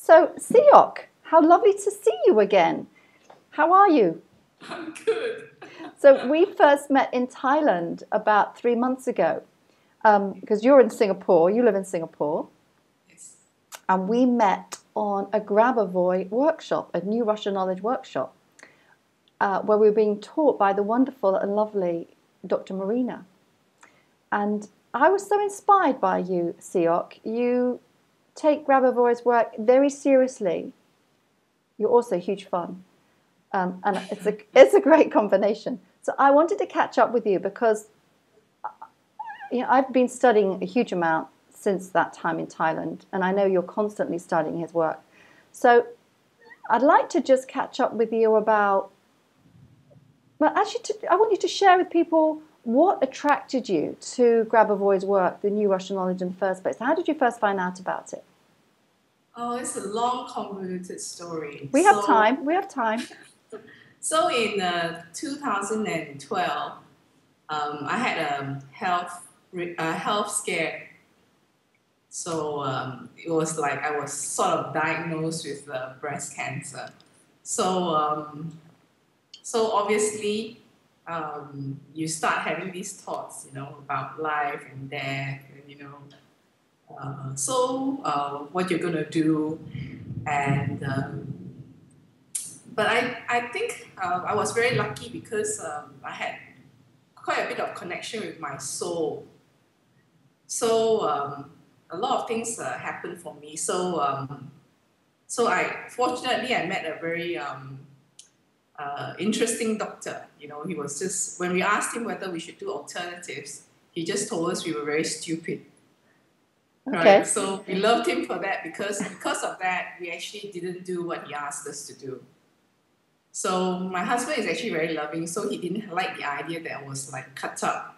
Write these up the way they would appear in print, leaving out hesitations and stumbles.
So, Seok, how lovely to see you again. How are you? I'm good. So, we first met in Thailand about 3 months ago because you're in Singapore, you live in Singapore, Yes. and we met on a Grabavoy workshop, a new Russian knowledge workshop, where we were being taught by the wonderful and lovely Dr. Marina. And I was so inspired by you, Seok. You take Grabavoy's work very seriously. You're also huge fun. And it's a great combination. So I wanted to catch up with you because I've been studying a huge amount since that time in Thailand, and I know you're constantly studying his work. So I'd like to just catch up with you about, well, actually, I want you to share with people what attracted you to Grabavoy's work, the New Russian Knowledge, in the first place. How did you first find out about it? Oh, it's a long, convoluted story. We have time. We have time. So in 2012, I had a health scare. So it was like I was sort of diagnosed with breast cancer. So so obviously, you start having these thoughts, about life and death, and what you're gonna do, and but I think I was very lucky because I had quite a bit of connection with my soul. So a lot of things happened for me. So fortunately I met a very interesting doctor. He was just, when we asked him whether we should do alternatives, he just told us we were very stupid. Okay. Right? So we loved him for that because of that, we actually didn't do what he asked us to do. So my husband is actually very loving, so he didn't like the idea that I was like cut up,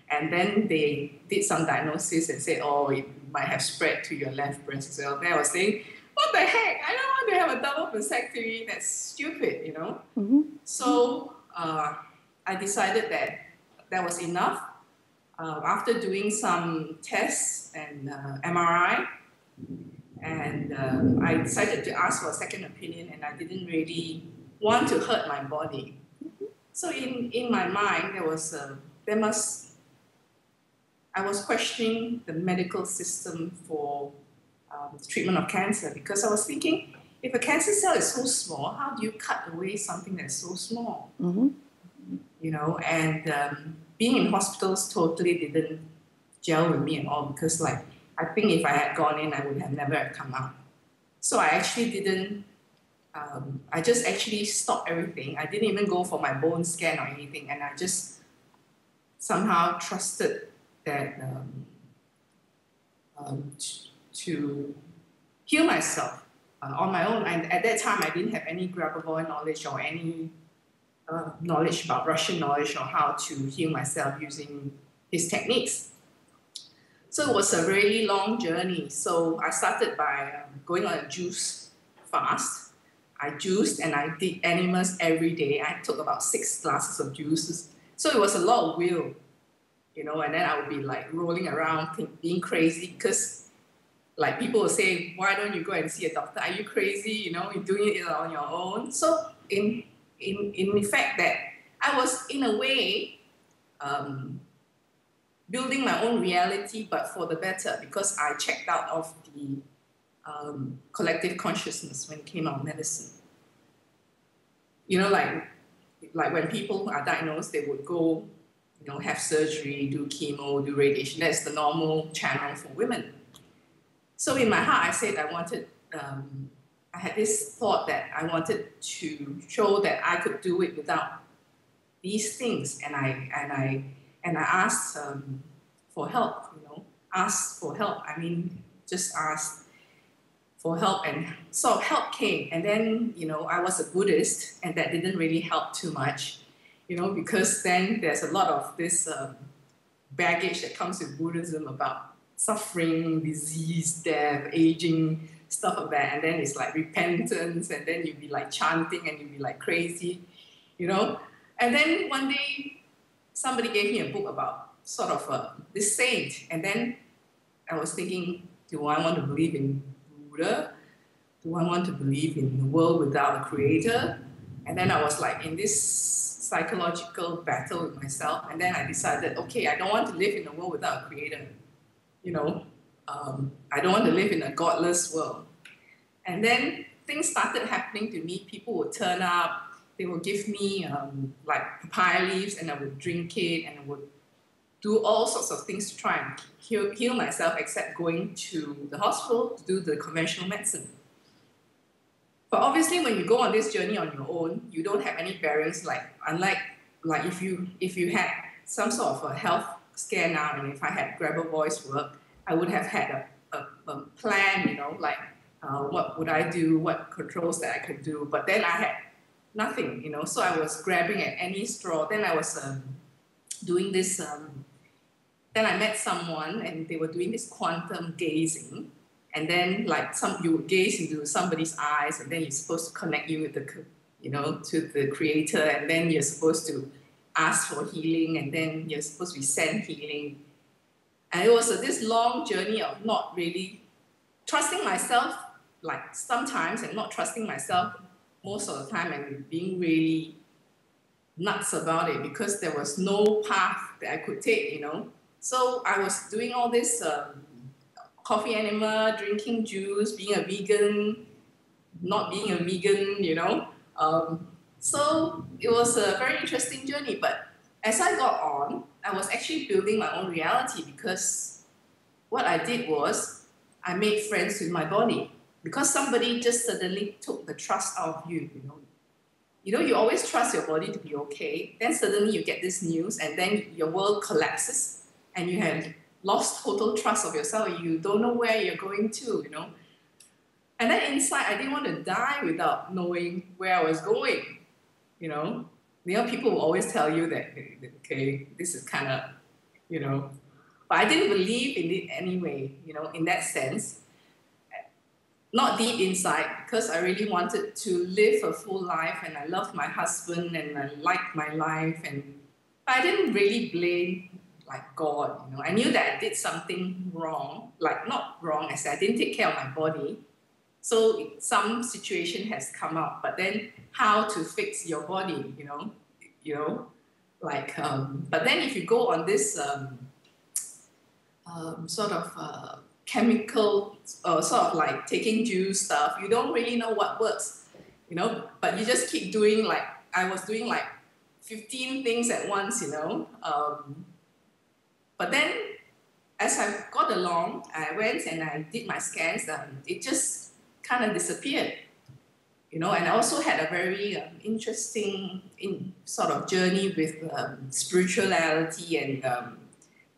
And then they did some diagnosis and said, oh, it might have spread to your left breast as well. Then I was saying, what the heck? I don't want to have a double vasectomy. That's stupid, Mm-hmm. So I decided that that was enough. After doing some tests and MRI, and I decided to ask for a second opinion, and I didn't really want to hurt my body. So in my mind, I was questioning the medical system for the treatment of cancer, because I was thinking, if a cancer cell is so small, how do you cut away something that's so small? Mm-hmm. And being in hospitals totally didn't gel with me at all, because I think if I had gone in, I would have never come out. So I actually didn't, I just actually stopped everything. I didn't even go for my bone scan or anything, and I just somehow trusted that to heal myself on my own. And at that time, I didn't have any Grabavoy knowledge or any knowledge about Russian knowledge or how to heal myself using his techniques. So it was a really long journey. So I started by going on a juice fast. I juiced and I did enemas every day. I took about 6 glasses of juices. So it was a lot of will, and then I would be like rolling around being crazy, because like people would say, why don't you go and see a doctor? Are you crazy? You're doing it on your own. So in effect, that I was in a way building my own reality, but for the better, because I checked out of the collective consciousness when it came out of medicine. Like when people are diagnosed, they would go, have surgery, do chemo, do radiation. That's the normal channel for women. So in my heart, I said I had this thought that I wanted to show that I could do it without these things, and I asked for help. Asked for help. I mean, just asked for help, and so help came. And then I was a Buddhist, and that didn't really help too much, because then there's a lot of this baggage that comes with Buddhism about suffering, disease, death, aging, stuff like that. And then it's like repentance, and then you'll be like chanting, and you'll be like crazy, And then one day, somebody gave me a book about sort of this saint, and then I was thinking, do I want to believe in Buddha? Do I want to believe in a world without a creator? And then I was like in this psychological battle with myself. And then I decided, okay, I don't want to live in a world without a creator. You know, I don't want to live in a godless world. And then things started happening to me. People would turn up. They would give me like papaya leaves, and I would drink it, and I would do all sorts of things to try and heal myself, except going to the hospital to do the conventional medicine. But obviously, when you go on this journey on your own, you don't have any bearings. Unlike if you had some sort of a health scare now, and if I had Grabavoy's work, I would have had a plan. You know, like what would I do? What controls that I could do? But then I had nothing. You know, so I was grabbing at any straw. Then I was doing this. Then I met someone, and they were doing this quantum gazing. And then, you would gaze into somebody's eyes, and then you're supposed to connect you with to the creator, and then you're supposed to ask for healing, and then you're supposed to be sent healing. And it was this long journey of not really trusting myself, like sometimes, and not trusting myself most of the time, and being really nuts about it because there was no path that I could take, you know. So I was doing all this. Coffee enema, drinking juice, being a vegan, not being a vegan, you know. So it was a very interesting journey. But as I got on, I was actually building my own reality because what I did was I made friends with my body because somebody just suddenly took the trust out of you, you know. You know, you always trust your body to be okay. Then suddenly you get this news and then your world collapses and you have lost total trust of yourself. You don't know where you're going to, you know. And then inside, I didn't want to die without knowing where I was going, you know. You know, people will always tell you that, okay, this is kind of, you know. But I didn't believe in it anyway, you know, in that sense. Not deep inside, because I really wanted to live a full life, and I loved my husband, and I liked my life, but I didn't really blame like God, you know. I knew that I did something wrong, like not wrong, as I didn't take care of my body. So some situation has come up, but then how to fix your body, you know, like, but then if you go on this sort of chemical, sort of like taking juice stuff, you don't really know what works, you know, but you just keep doing, like, I was doing like 15 things at once, you know. But then, as I got along, I went and I did my scans, it just kind of disappeared, you know. And I also had a very interesting sort of journey with spirituality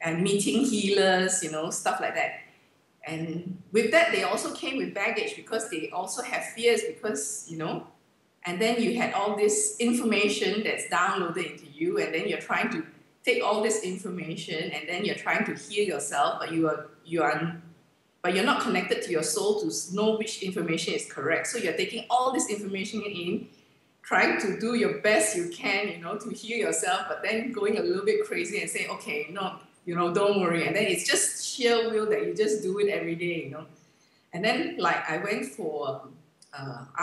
and meeting healers, you know, stuff like that. And with that, they also came with baggage because they also have fears because, you know, and then you had all this information that's downloaded into you, and then you're trying to take all this information, and then you're trying to heal yourself, but you're not connected to your soul to know which information is correct. So you're taking all this information in, trying to do your best you can, you know, to heal yourself, but then going a little bit crazy and saying, okay, no, you know, don't worry. And then it's just sheer will that you just do it every day, you know. And then, like, I went for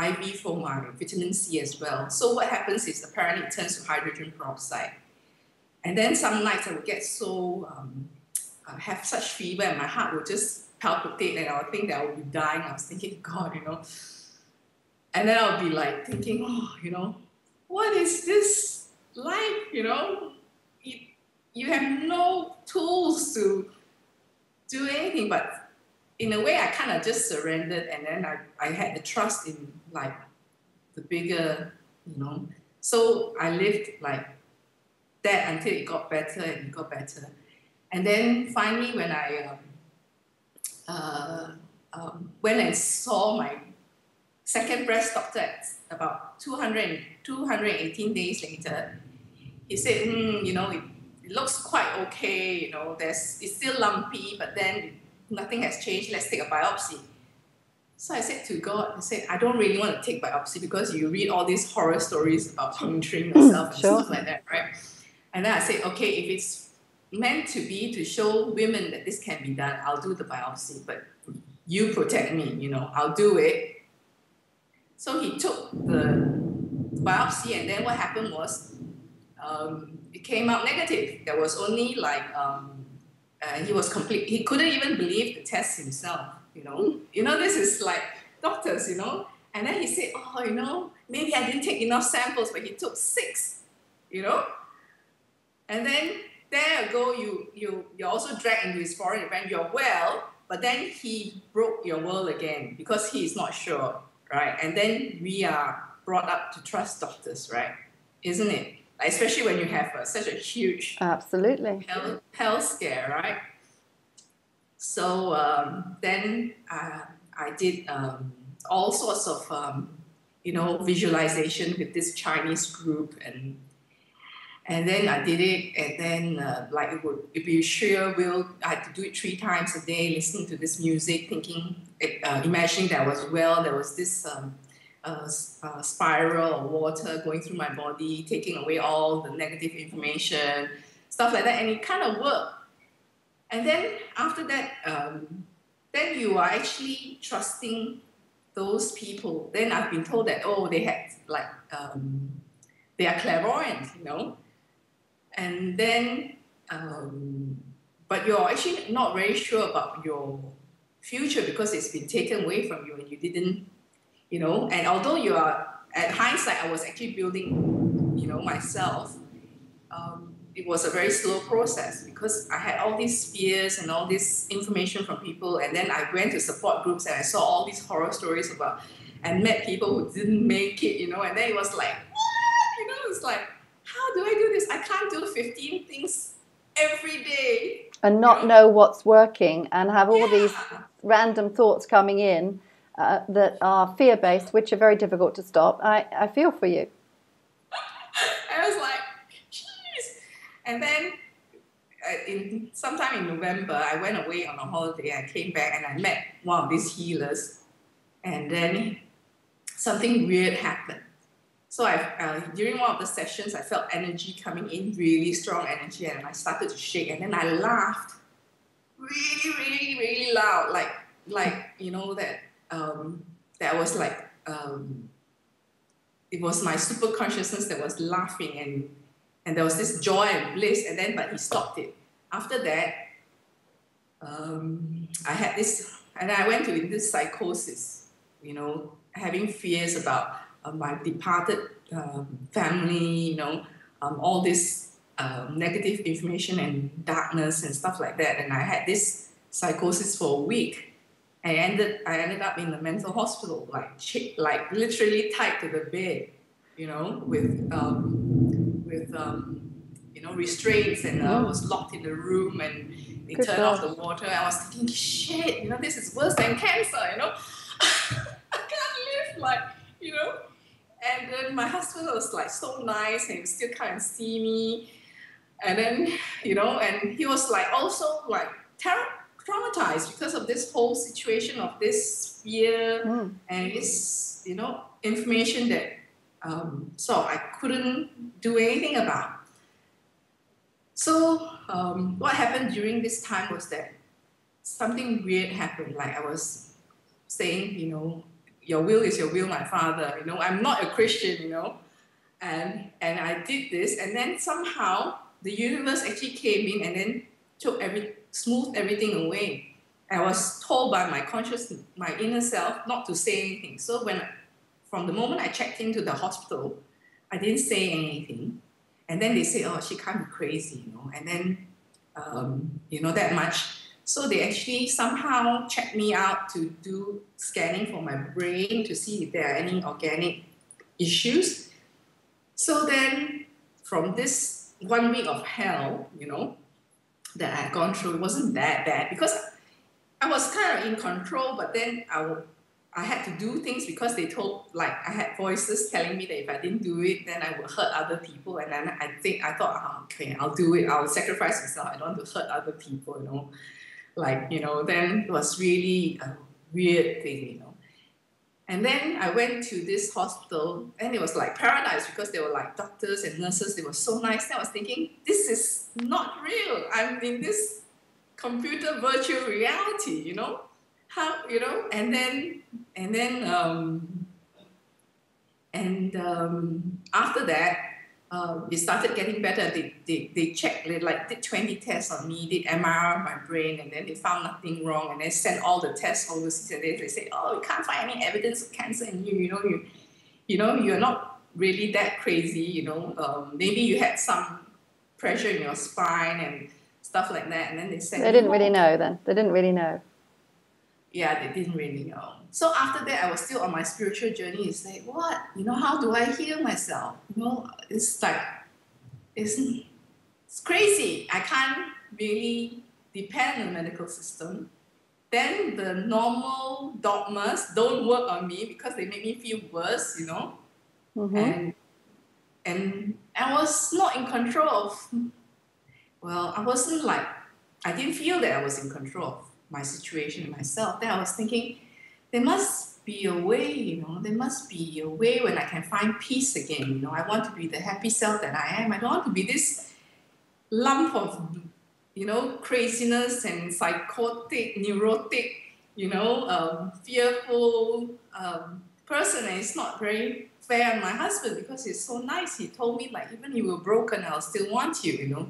IV for my vitamin C as well. So what happens is apparently it turns to hydrogen peroxide. And then some nights I would get so, have such fever, and my heart would just palpitate, and I would think that I would be dying. I was thinking, God, you know. And then I would be like thinking, oh, you know, what is this like, you know? You have no tools to do anything, but in a way I kind of just surrendered, and then I had the trust in, like, the bigger, you know. So I lived like that until it got better and it got better. And then finally when I went and saw my second breast doctor at about 218 days later, he said, you know, it looks quite okay, you know, it's still lumpy, but then nothing has changed, let's take a biopsy. So I said to God, I don't really want to take biopsy because you read all these horror stories about puncturing yourself and Sure. stuff like that, right? And then I said, okay, if it's meant to be to show women that this can be done, I'll do the biopsy. But you protect me, you know, I'll do it. So he took the biopsy, and then what happened was it came out negative. There was only like, he couldn't even believe the test himself, you know. You know, this is like doctors, you know. And then he said, oh, you know, maybe I didn't take enough samples, but he took 6, you know. And then there you go, you're also dragged into his foreign event. You're well, but then he broke your world again because he is not sure, right? And then we are brought up to trust doctors, right? Isn't it? Like, especially when you have such a huge absolutely health scare, right? So then I did all sorts of you know, visualization with this Chinese group, and then I did it, and then like it be sheer will. I had to do it 3 times a day, listening to this music, thinking, imagining that I was well. There was this spiral of water going through my body, taking away all the negative information, stuff like that, and it kind of worked. And then after that, then you are actually trusting those people. Then I've been told that, oh, they had like they are clairvoyant, you know. And then, but you're actually not very sure about your future because it's been taken away from you and you didn't, you know. And although you are, at hindsight, I was actually building, you know, myself. It was a very slow process because I had all these fears and all this information from people. And then I went to support groups and I saw all these horror stories about, and met people who didn't make it, you know. And then it was like, what? You know, it's like, how do I do this? I can't do 15 things every day. And not know what's working and have all these random thoughts coming in that are fear-based, which are very difficult to stop. I feel for you. I was like, jeez. And then sometime in November, I went away on a holiday. I came back and I met one of these healers. And then something weird happened. So during one of the sessions, I felt energy coming in, really strong energy, and I started to shake. And then I laughed really, really, really loud, like you know, that was like, it was my super consciousness that was laughing, and there was this joy and bliss. And then, but he stopped it. After that, I had this, and I went to this psychosis, you know, having fears about my departed family, you know, all this negative information and darkness and stuff like that. And I had this psychosis for a week. I ended up in the mental hospital, like literally tied to the bed, you know, with you know, restraints, and I was locked in the room, and they turned off the water. I was thinking, shit, you know, this is worse than cancer, you know. I can't live, like, you know. And then my husband was like so nice, and he would still come and see me. And then, you know, and he was like also like traumatized because of this whole situation of this fear and this, you know, information that so I couldn't do anything about. So what happened during this time was that something weird happened. Like I was saying, you know, your will is your will, my father. You know, I'm not a Christian, you know, and I did this, and then somehow the universe actually came in and then smoothed everything away. I was told by my conscious, my inner self, not to say anything. So from the moment I checked into the hospital, I didn't say anything, and then they said, "Oh, she can't be crazy," you know, and then you know, that much. So they actually somehow checked me out to do scanning for my brain to see if there are any organic issues. So then from this 1 week of hell, you know, that I had gone through, it wasn't that bad because I was kind of in control, but then I had to do things because they told, like, I had voices telling me that if I didn't do it, then I would hurt other people. And then I thought, oh, okay, I'll do it. I'll sacrifice myself. I don't want to hurt other people, you know. Like, you know, then it was really a weird thing, you know. And then I went to this hospital, and it was like paradise because they were like doctors and nurses. They were so nice. And I was thinking, this is not real. I'm in this computer virtual reality, you know. how, you know, after that, it started getting better. They checked, they like did 20 tests on me, did MRI on my brain, and then they found nothing wrong, and then sent all the tests overseas, and they say, oh, you can't find any evidence of cancer in you, you're not really that crazy, maybe you had some pressure in your spine and stuff like that, and then they said... They didn't really know then. They didn't really know. Yeah, they didn't really know. So after that, I was still on my spiritual journey. It's like, what? How do I heal myself? It's like, it's crazy. I can't really depend on the medical system. Then the normal dogmas don't work on me because they make me feel worse, Mm-hmm. And I was not in control of, well, I didn't feel that I was in control of my situation and myself. Then I was thinking, there must be a way, there must be a way when I can find peace again. I want to be the happy self that I am. I don't want to be this lump of, craziness and psychotic, neurotic, fearful person. And it's not very fair on my husband because he's so nice. He told me, like, even if you were broken, I'll still want you,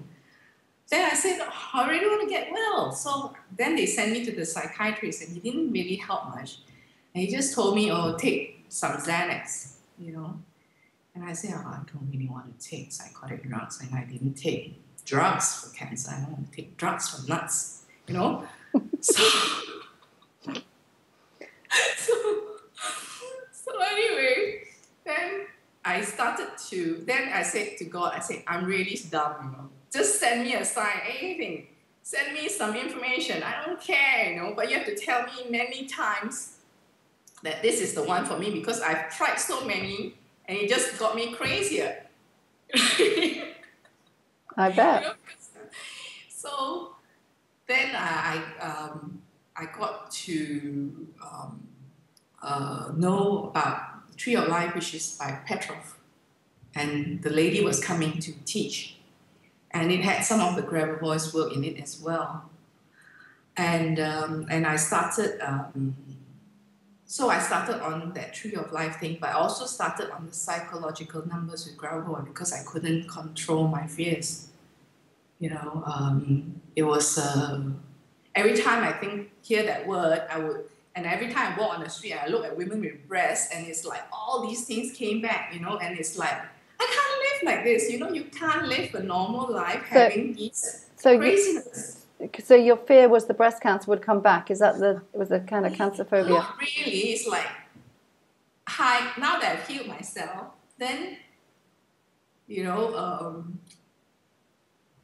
Then I said, oh, I really want to get well. So then they sent me to the psychiatrist, and he didn't really help much. And he just told me, oh, take some Xanax, And I said, oh, I don't really want to take psychotic drugs. And I didn't take drugs for cancer. I don't want to take drugs for nuts, So, so anyway, then I said to God, I'm really dumb, Just send me a sign, anything. Send me some information. I don't care, but you have to tell me many times that this is the one for me because I've tried so many and it just got me crazier. I bet. So then I got to know about the Tree of Life, which is by Petrov. And the lady was coming to teach. And it had some of the Grabavoy's work in it as well. And I started, so I started on that Tree of Life thing, but I also started on the psychological numbers with Grabavoy because I couldn't control my fears. It was, every time I hear that word, and every time I walk on the street, I look at women with breasts, and it's like all these things came back, and it's like, I can't live like this. You can't live a normal life having these craziness. So your fear was the breast cancer would come back. Is that was the kind of cancer phobia? Not really. It's like, now that I've healed myself, then,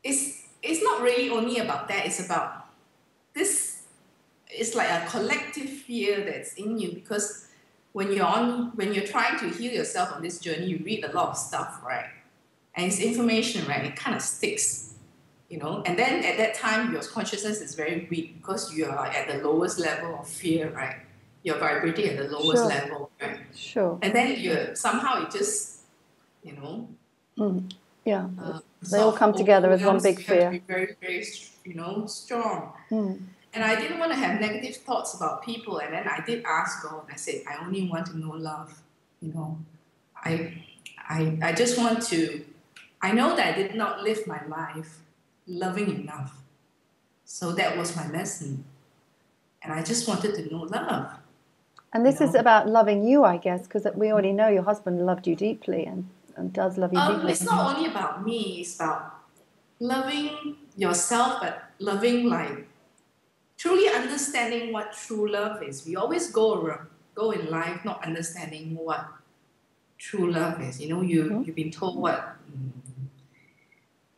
it's not really only about that. It's about this. It's like a collective fear that's in you because when you're trying to heal yourself on this journey, you read a lot of stuff, right? And it's information, right? It kind of sticks, And then at that time, your consciousness is very weak because you are at the lowest level of fear, right? You're vibrating at the lowest level, right? Sure. And then somehow it just, Yeah. They all come together as one big fear. You have to be very, very, strong. Mm. And I didn't want to have negative thoughts about people. And then I did ask God, I said, I only want to know love. I just want to, I know that I did not live my life loving enough. So that was my lesson. And I just wanted to know love. And this is about loving you, I guess, because we already know your husband loved you deeply and does love you deeply. It's not only about me, it's about loving yourself, but loving truly understanding what true love is. We always go in life not understanding what true love is. You've been told what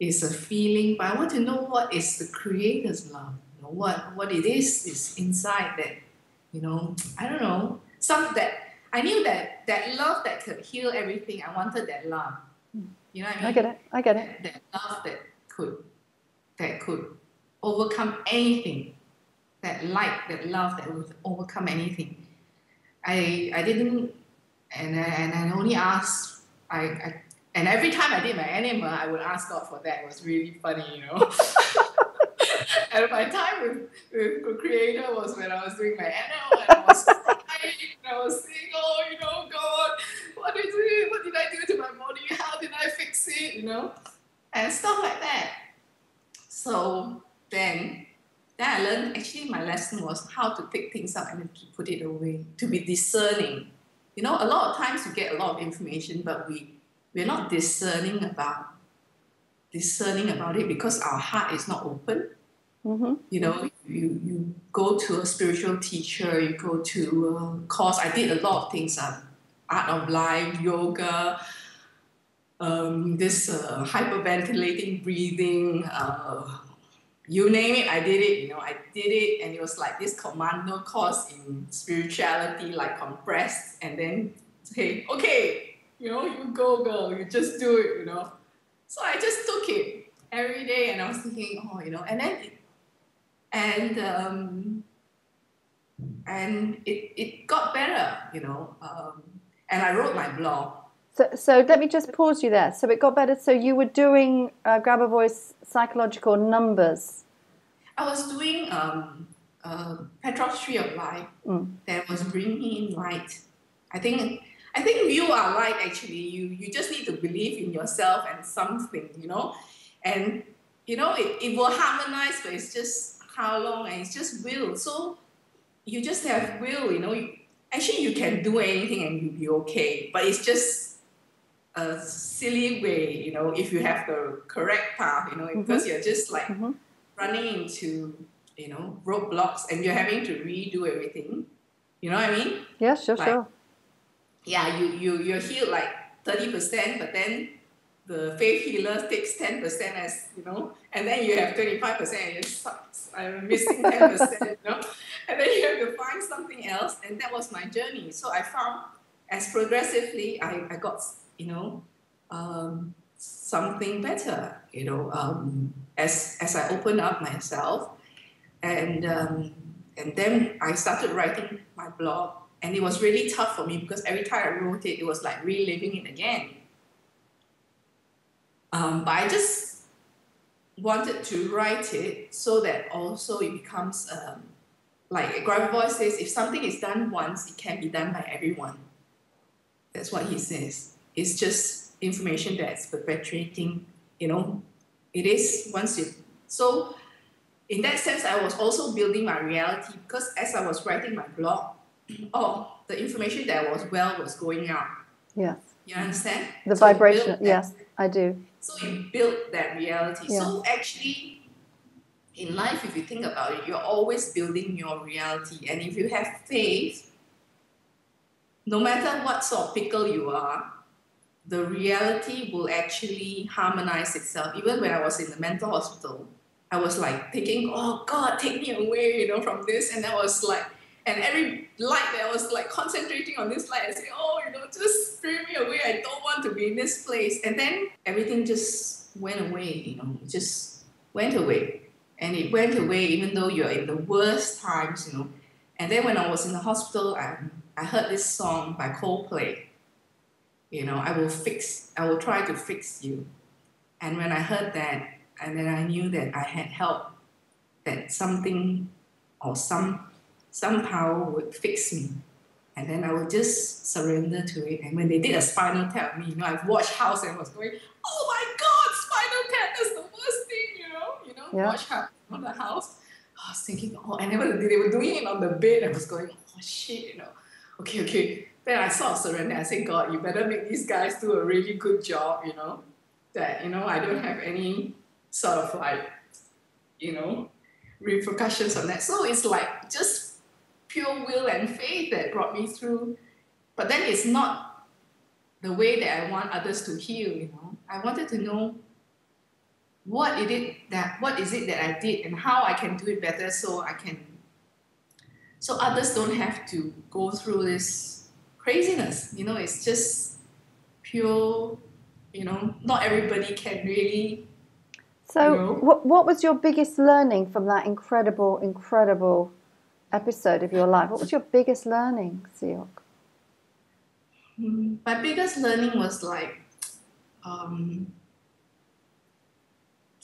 is a feeling, but I want to know what is the Creator's love. What it is inside that, I don't know. I knew that love that could heal everything. I wanted that love. You know what I mean? I get it. That love that could overcome anything. That light, that love that would overcome anything. I didn't, and I only asked. And every time I did my enema, I would ask God for that. It was really funny, And my time with Creator was when I was doing my NL, and I was crying, and I was saying, oh, God, what is it? What did I do to my body? How did I fix it? And stuff like that. So then I learned, actually my lesson was how to pick things up and then to put it away, to be discerning. A lot of times we get a lot of information, but we're not discerning about it because our heart is not open. Mm-hmm. You go to a spiritual teacher, you go to a course. I did a lot of things, art of life, yoga, this hyperventilating breathing, you name it, I did it. I did it, and it was like this commando course in spirituality, like compressed, and then say, okay, you go, girl, you just do it, So I just took it every day, and I was thinking, and then and it got better, and I wrote my blog. So let me just pause you there. So it got better. So you were doing Grabavoy's psychological numbers. I was doing Petrov's Tree of Life that was bringing in light. I think you are light, actually. You just need to believe in yourself and something, and it will harmonize, but it's just how long, and it's just will. So you just have will, actually you can do anything and you'll be okay, but it's just a silly way, if you have the correct path, because you're just like running into, roadblocks, and you're having to redo everything. You know what I mean? Yeah, sure. Yeah, you're healed like 30%, but then the faith healer takes 10% as, and then you have 25% and it sucks. I'm missing 10%, and then you have to find something else, and that was my journey. So I found as progressively I got, something better, as I opened up myself, and then I started writing my blog, and it was really tough for me because every time I wrote it, it was like reliving it again. But I just wanted to write it so that also it becomes, like Grabavoy says, if something is done once, it can be done by everyone. That's what he says. It's just information that's perpetuating, it is once you. So in that sense, I was also building my reality, because as I was writing my blog, the information that was going out. Yes. You understand? The vibration, yes, I do. So you build that reality. Yeah. So actually, in life, if you think about it, you're always building your reality. And if you have faith, no matter what sort of pickle you are, the reality will actually harmonize itself. Even when I was in the mental hospital, I was like thinking, oh God, take me away, from this. And I was like, and every light that I was like concentrating on this light, I say, oh, just spirit me away. I don't want to be in this place. And then everything just went away, it just went away. And it went away even though you're in the worst times, And then when I was in the hospital, I heard this song by Coldplay. I will try to fix you. And when I heard that, and then I knew that I had help, that something or some power would fix me. And then I would just surrender to it. And when they did a spinal tap on me, I've watched House and was going, oh my God, spinal tap, that's the worst thing, Yeah. Watch the House. I was thinking, and they were doing it on the bed. I was going, oh shit, okay. Then I sort of surrendered. I said, God, you better make these guys do a really good job, that, I don't have any sort of like, repercussions on that. So it's like just pure will and faith that brought me through. But then it's not the way that I want others to heal, I wanted to know what is it that I did and how I can do it better so others don't have to go through this craziness. It's just pure, not everybody can really. So what was your biggest learning from that incredible episode of your life? What was your biggest learning, Seok? My biggest learning was like,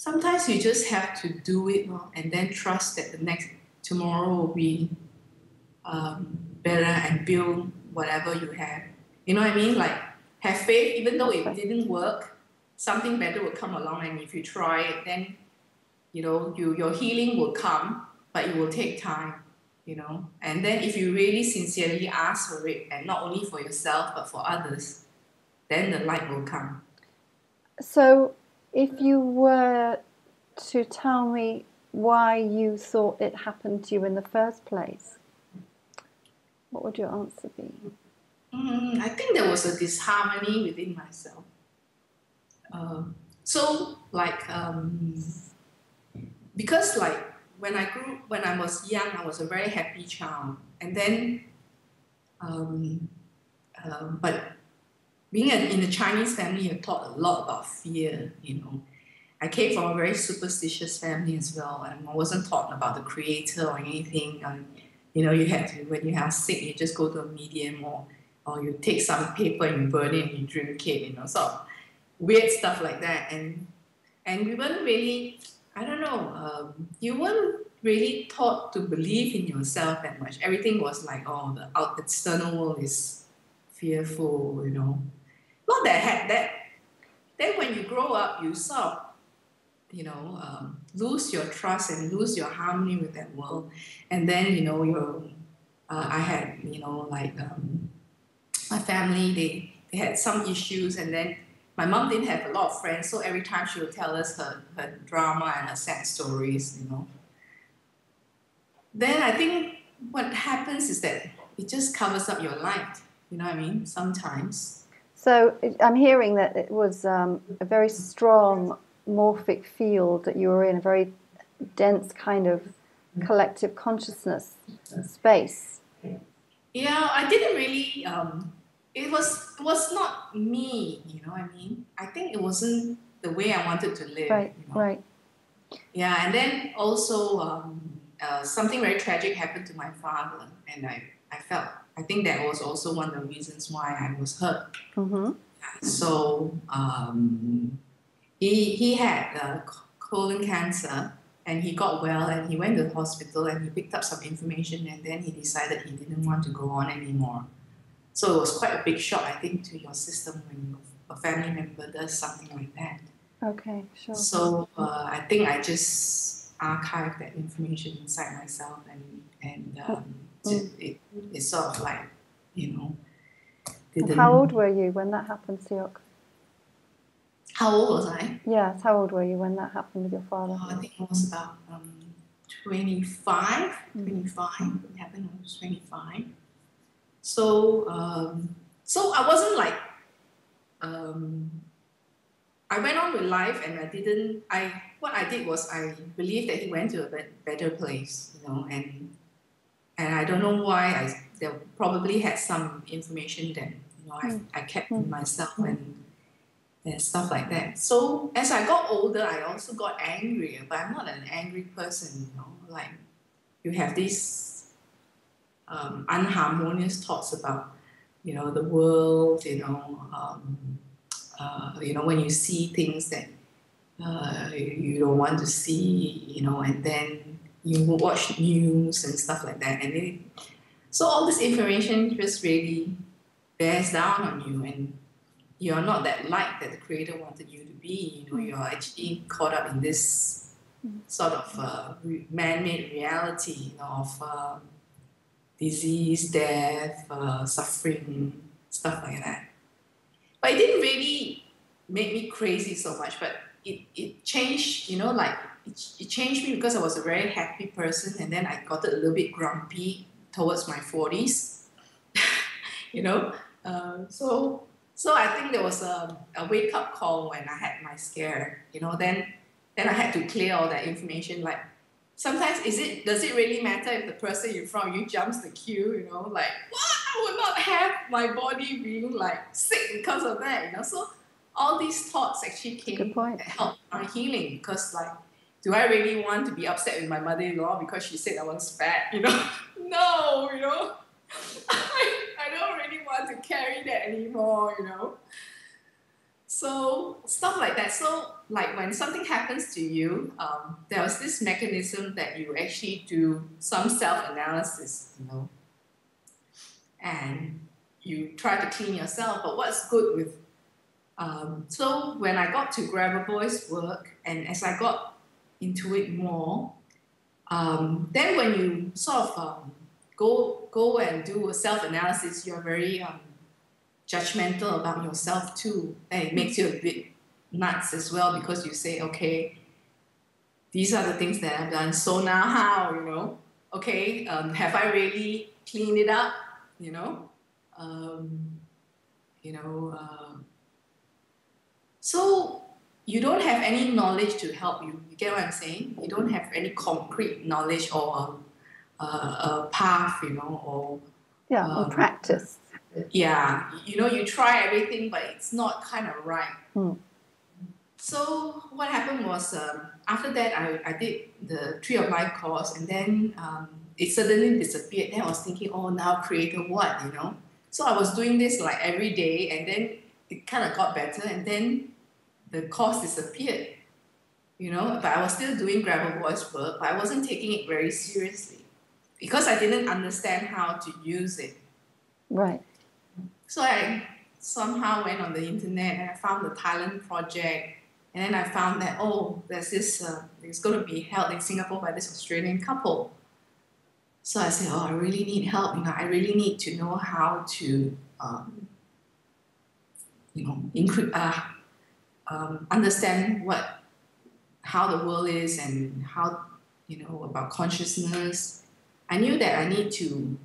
sometimes you just have to do it, and then trust that tomorrow will be better, and build whatever you have. You know what I mean? Like, have faith, even though it didn't work, something better will come along, and if you try it, then your healing will come, but it will take time. And then if you really sincerely ask for it, and not only for yourself but for others, then the light will come. So if you were to tell me why you thought it happened to you in the first place, what would your answer be? I think there was a disharmony within myself. Because when I was young, I was a very happy child. And then, but being in a Chinese family, I taught a lot about fear, I came from a very superstitious family as well, and I wasn't taught about the creator or anything. You had to, when you have sick, you just go to a medium, or you take some paper and you burn it and you drink it, sort of weird stuff like that. And we weren't really, I don't know, you weren't really taught to believe in yourself that much. Everything was like, the external world is fearful, Not that then when you grow up, you sort of, lose your trust and lose your harmony with that world. And then, I had, my family, they had some issues, and then my mom didn't have a lot of friends, so every time she would tell us her drama and her sad stories, Then I think what happens is that it just covers up your light, you know what I mean, sometimes. So I'm hearing that it was a very strong morphic field that you were in, a very dense kind of collective consciousness space. Yeah, I didn't really, it was not me, you know what I mean? I think it wasn't the way I wanted to live. Right, right. Yeah, and then also something very tragic happened to my father, and I think that was also one of the reasons why I was hurt. Mm-hmm. So he had colon cancer, and he got well, and he went to the hospital, and he picked up some information, and then he decided he didn't want to go on anymore. So it was quite a big shock, I think, to your system when a family member does something like that. Okay, sure. So I think I just archived that information inside myself, and it's sort of like, And how old were you when that happened, Seok? How old was I? Yes, how old were you when that happened with your father? I think it was about 25. 25. It happened when I was 25. So I wasn't like, I went on with life, and what I did was I believed that he went to a better place, and I don't know why. They probably had some information that I kept to myself and stuff like that. So as I got older, I also got angrier, but I'm not an angry person, like you have these unharmonious thoughts about, the world, when you see things that you don't want to see, and then you watch news and stuff like that. So all this information just really bears down on you, and you're not that light that the Creator wanted you to be. You're actually caught up in this sort of man-made reality of disease, death, suffering, stuff like that. But it didn't really make me crazy so much, but it changed, it changed me because I was a very happy person, and then I got a little bit grumpy towards my 40s, So I think there was a wake-up call when I had my scare, then I had to clear all that information. Like, sometimes does it really matter if the person in front of you jumps the queue, like, what? I would not have my body being like sick because of that, So all these thoughts actually came and helped my healing, because like, do I really want to be upset with my mother-in-law because she said I was fat, No, I don't really want to carry that anymore, So stuff like that. So like when something happens to you, there was this mechanism that you actually do some self-analysis, and you try to clean yourself. But what's good with so when I got to Grabavoy's work, and as I got into it more, then when you sort of go and do a self-analysis, you're very judgmental about yourself too, and it makes you a bit nuts as well, because you say, okay, these are the things that I've done, so now how, okay, have I really cleaned it up, um, so you don't have any knowledge to help you. You get what I'm saying? You don't have any concrete knowledge or a path, or or practice. Yeah, you try everything, but it's not kind of right. So what happened was, after that, I did the Tree of Life course, and then it suddenly disappeared. Then I was thinking, oh, now creator what, So I was doing this like every day, and then it kind of got better, and then the course disappeared, But I was still doing Grabavoy's work, but I wasn't taking it very seriously because I didn't understand how to use it. Right. So I somehow went on the internet and I found the Thailand project, and then I found that, oh, there's this, it's going to be held in Singapore by this Australian couple. So I said, oh, I really need help, I really need to know how to, understand how the world is and how, about consciousness. I knew that I need to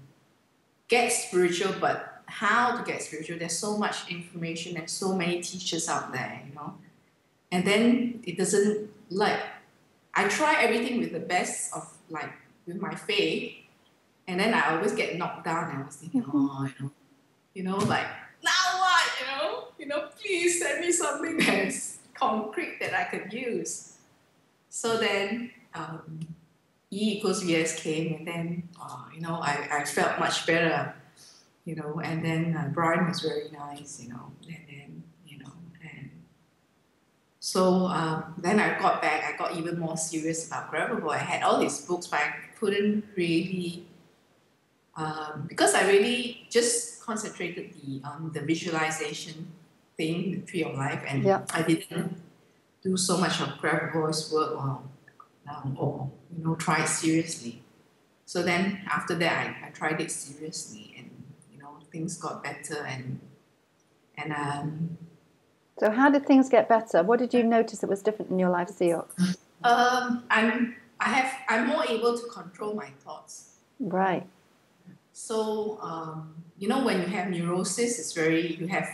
get spiritual, but how to get spiritual? There's so much information and so many teachers out there, And then it doesn't, I try everything with the best of, with my faith, and then I always get knocked down, and I was thinking, now what, please send me something that's concrete that I could use. So then E=VS came, and then, I felt much better, and then Brian was very nice, and then, and so then I got back, I got even more serious about Grabavoy. I had all these books, but I couldn't really, because I really just concentrated the visualization thing, the Tree of Life, and I didn't do so much of Grabavoy's work or try it seriously. So then after that, I tried it seriously, and things got better, and so how did things get better? What did you notice that was different in your life, Seok? I'm more able to control my thoughts. Right. So when you have neurosis, you have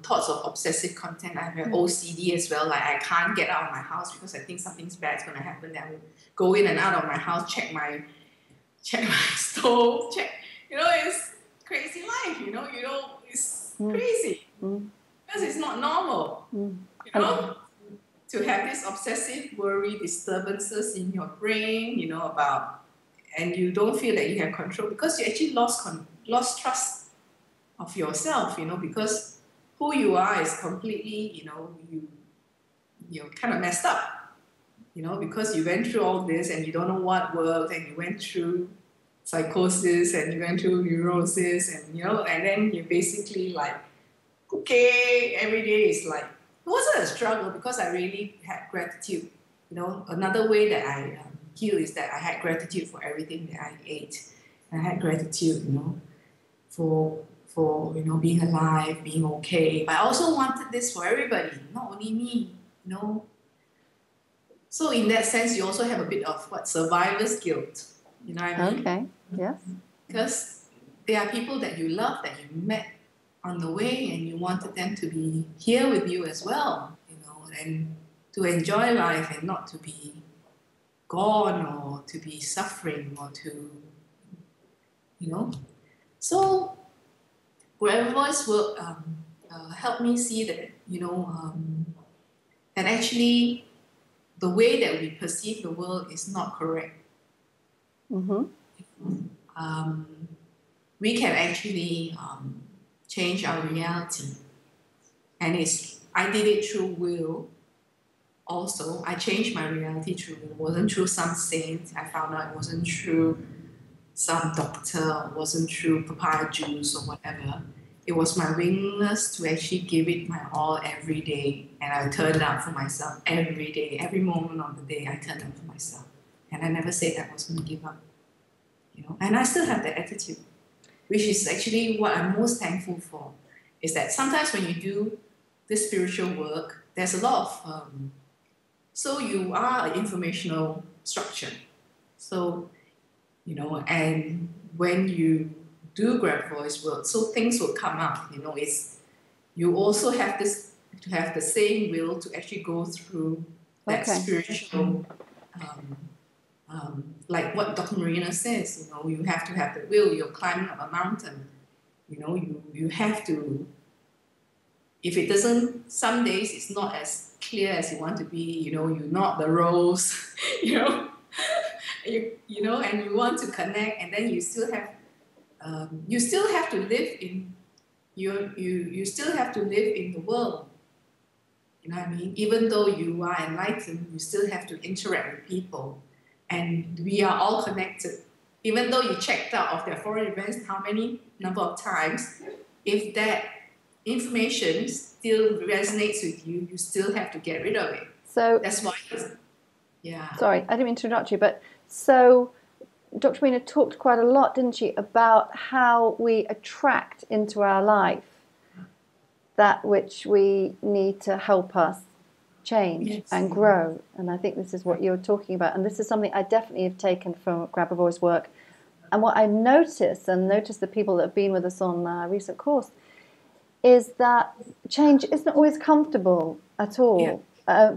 thoughts of obsessive content. I have OCD as well. Like I can't get out of my house because I think something's bad's going to happen. Then I will go in and out of my house, check my stove, it's crazy life. It's crazy because it's not normal. To have this obsessive worry disturbances in your brain, and you don't feel that you have control because you actually lost trust of yourself, because who you are is completely, you're kind of messed up, because you went through all this and you don't know what worked, and you went through psychosis and you went through neurosis, and and then you're basically like, okay, every day is like, it wasn't a struggle because I really had gratitude. Another way that I heal is that I had gratitude for everything that I ate. I had gratitude, for being alive, being okay. But I also wanted this for everybody, not only me, So in that sense, you also have a bit of survivor's guilt. You know what I mean? Okay. Yes. Because there are people that you love, that you met on the way, and you wanted them to be here with you as well, and to enjoy life and not to be gone or to be suffering or to, So Grabavoy's work helped me see that, that actually the way that we perceive the world is not correct. We can actually change our reality, and it's I did it through will. Also, I changed my reality through will. It wasn't through some saint. I found out it wasn't through some doctor, it wasn't through papaya juice or whatever. It was my willingness to actually give it my all every day. And I turned up for myself every day. Every moment of the day, I turned up for myself. And I never said I was going to give up. You know? And I still have that attitude, which is actually what I'm most thankful for, is that sometimes when you do this spiritual work, there's a lot of, so you are an informational structure. So, you know, and when you do Grabavoy's work, so things will come up, you know, you also have to have the same will to actually go through that spiritual, like what Dr. Marina says, you know, you have to have the will, you're climbing up a mountain, you know, you have to, if it doesn't, some days it's not as clear as you want to be, you know, you're not the rose, you know, you know, and you want to connect, and then you still have to live in, you still have to live in the world, you know what I mean? Even though you are enlightened, you still have to interact with people, and we are all connected. Even though you checked out of their foreign events how many number of times, if that information still resonates with you, you still have to get rid of it. So that's why. Yeah. Sorry, I didn't mean to interrupt you, but so Dr. Marina talked quite a lot, didn't she, about how we attract into our life that which we need to help us change and grow. And I think this is what you're talking about. And this is something I definitely have taken from Grabavoy's work. And what I notice, and notice the people that have been with us on our recent course, is that change isn't always comfortable at all.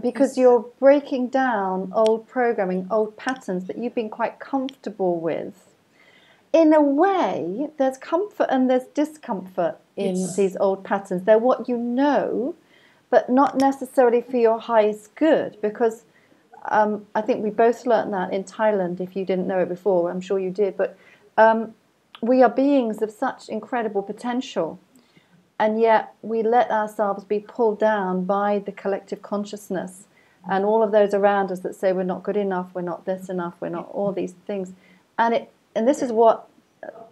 Because you're breaking down old programming, old patterns that you've been quite comfortable with. In a way, there's comfort and there's discomfort in these old patterns. They're what you know, but not necessarily for your highest good. Because I think we both learned that in Thailand, if you didn't know it before, I'm sure you did. But we are beings of such incredible potential. And yet we let ourselves be pulled down by the collective consciousness and all of those around us that say we're not good enough, we're not this enough, we're not all these things. And this is what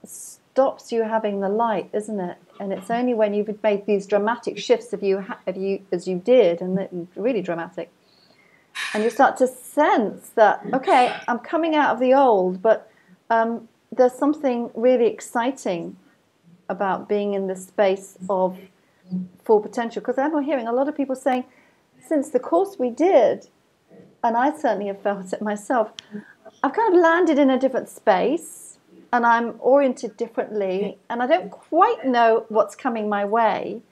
stops you having the light, isn't it? And it's only when you've made these dramatic shifts as you did, and that really dramatic, and you start to sense that, okay, I'm coming out of the old, but there's something really exciting about being in the space of full potential. Because I'm hearing a lot of people saying, since the course we did, and I certainly have felt it myself, I've kind of landed in a different space and I'm oriented differently and I don't quite know what's coming my way.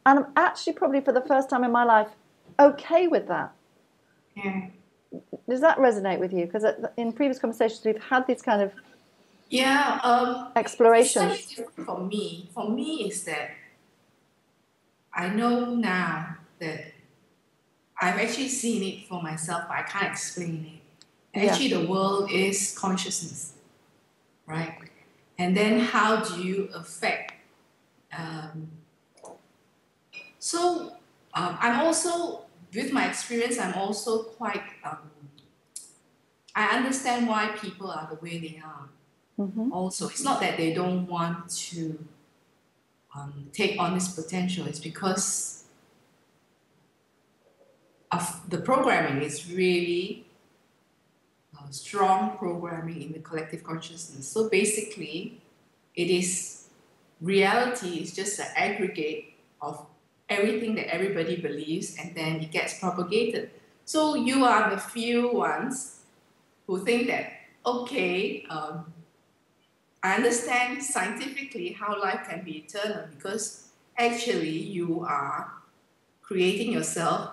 And I'm actually probably for the first time in my life okay with that. Yeah. Does that resonate with you? Because in previous conversations we've had these kind of explorations. It's different for me. For me, is that I know now that I've actually seen it for myself, but I can't explain it. Actually, the world is consciousness, right? And then how do you affect? I'm also, with my experience, I'm also quite. I understand why people are the way they are. Mm-hmm. Also, it's not that they don't want to take on this potential. It's because of the programming is really strong programming in the collective consciousness. So basically, reality is just an aggregate of everything that everybody believes, and then it gets propagated. So you are the few ones who think that, okay, I understand scientifically how life can be eternal, because actually you are creating yourself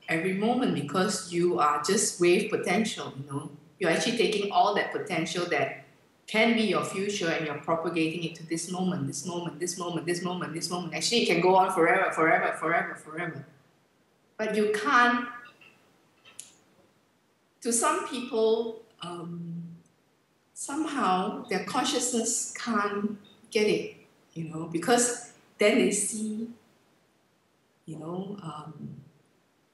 every moment, because you are just wave potential, you know. You're actually taking all that potential that can be your future and you're propagating it to this moment, this moment, this moment, this moment, this moment. Actually, it can go on forever, forever, forever, forever. But you can't, to some people, somehow their consciousness can't get it, you know, because then they see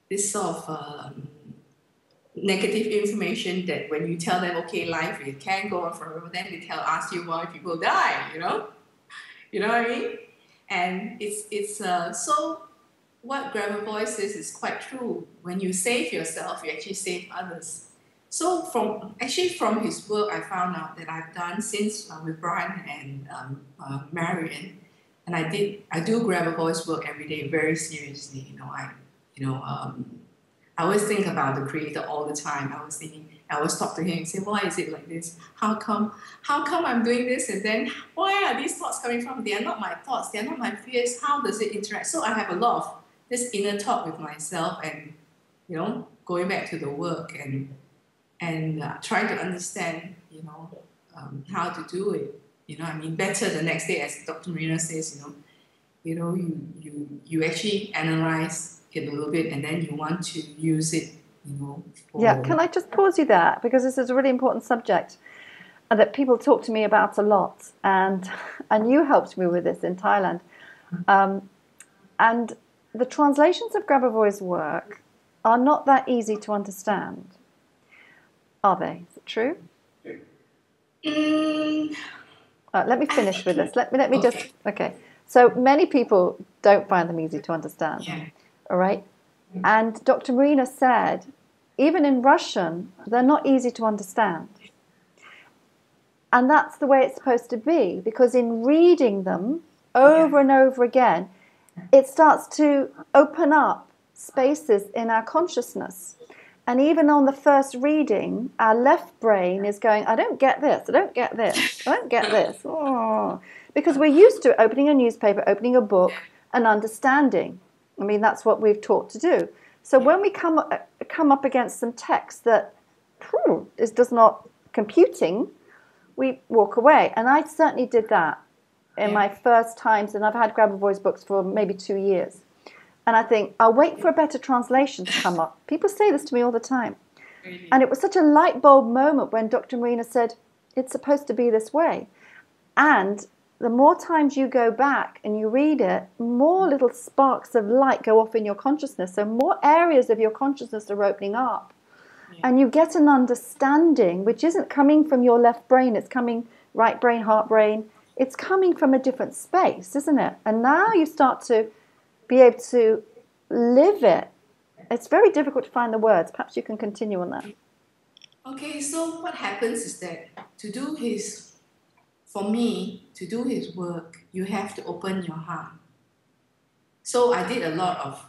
this sort of negative information that when you tell them, okay, life it can go on forever, then they ask you why people die, you know what I mean? And it's so what Grabavoy says is quite true. When you save yourself, you actually save others. So from his work, I found out that I've done since with Brian and Marion, and I do Grabavoy's work every day very seriously. I always think about the creator all the time. I always talk to him and say, why is it like this? How come I'm doing this? And then why are these thoughts coming from? They are not my thoughts. They are not my fears. How does it interact? So I have a lot of this inner talk with myself and, going back to the work and trying to understand, how to do it. Better the next day, as Dr. Marina says, you actually analyze it a little bit and then you want to use it, Yeah, can I just pause you there? Because this is a really important subject that people talk to me about a lot. And you helped me with this in Thailand. And the translations of Grabavoy's work are not that easy to understand. Are they? Is it true? Let me finish with this. Let me just... Okay. So many people don't find them easy to understand. Yeah. All right? And Dr. Marina said, even in Russian, they're not easy to understand. And that's the way it's supposed to be, because in reading them over and over again, it starts to open up spaces in our consciousness. And even on the first reading, our left brain is going, I don't get this, I don't get this, I don't get this. Oh. Because we're used to opening a newspaper, opening a book, and understanding. I mean, that's what we've taught to do. So when we come up against some text that is just not computing, we walk away. And I certainly did that in my first times, and I've had Grabavoy's books for maybe 2 years. And I think, I'll wait for a better translation to come up. People say this to me all the time. Really? And it was such a light bulb moment when Dr. Marina said, it's supposed to be this way. And the more times you go back and you read it, more little sparks of light go off in your consciousness. So more areas of your consciousness are opening up. Yeah. And you get an understanding, which isn't coming from your left brain. It's coming right brain, heart brain. It's coming from a different space, isn't it? And now you start to be able to live it. It's very difficult to find the words. Perhaps you can continue on that. Okay, so what happens is that for me, to do his work, you have to open your heart. So I did a lot of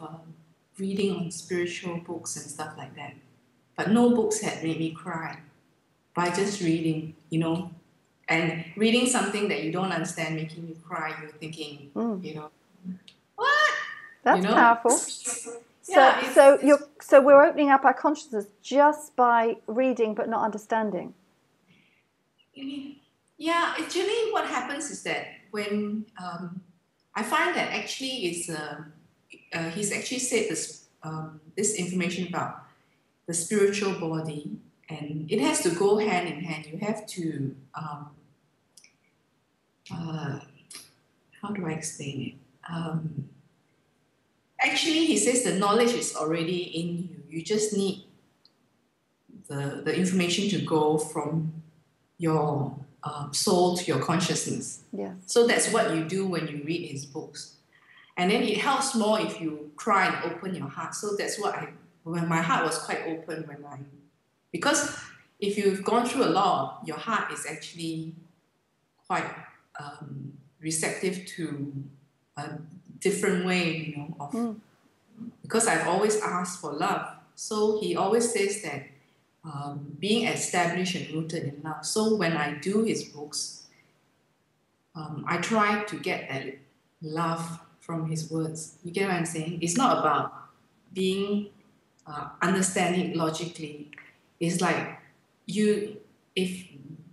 reading on spiritual books and stuff like that. But no books had made me cry by just reading, and reading something that you don't understand, making you cry. You're thinking, what? That's powerful. So we're opening up our consciousness just by reading but not understanding. Yeah, actually what happens is that when I find that actually he's actually said this information about the spiritual body, and it has to go hand in hand. You have to how do I explain it? Actually, he says the knowledge is already in you. You just need the information to go from your soul to your consciousness. Yes. So that's what you do when you read his books. And then it helps more if you cry and open your heart. So that's when my heart was quite open because if you've gone through a lot, your heart is actually quite receptive to a different way, because I've always asked for love. So he always says that being established and rooted in love. So when I do his books, I try to get that love from his words. You get what I'm saying? It's not about being understanding logically. It's like if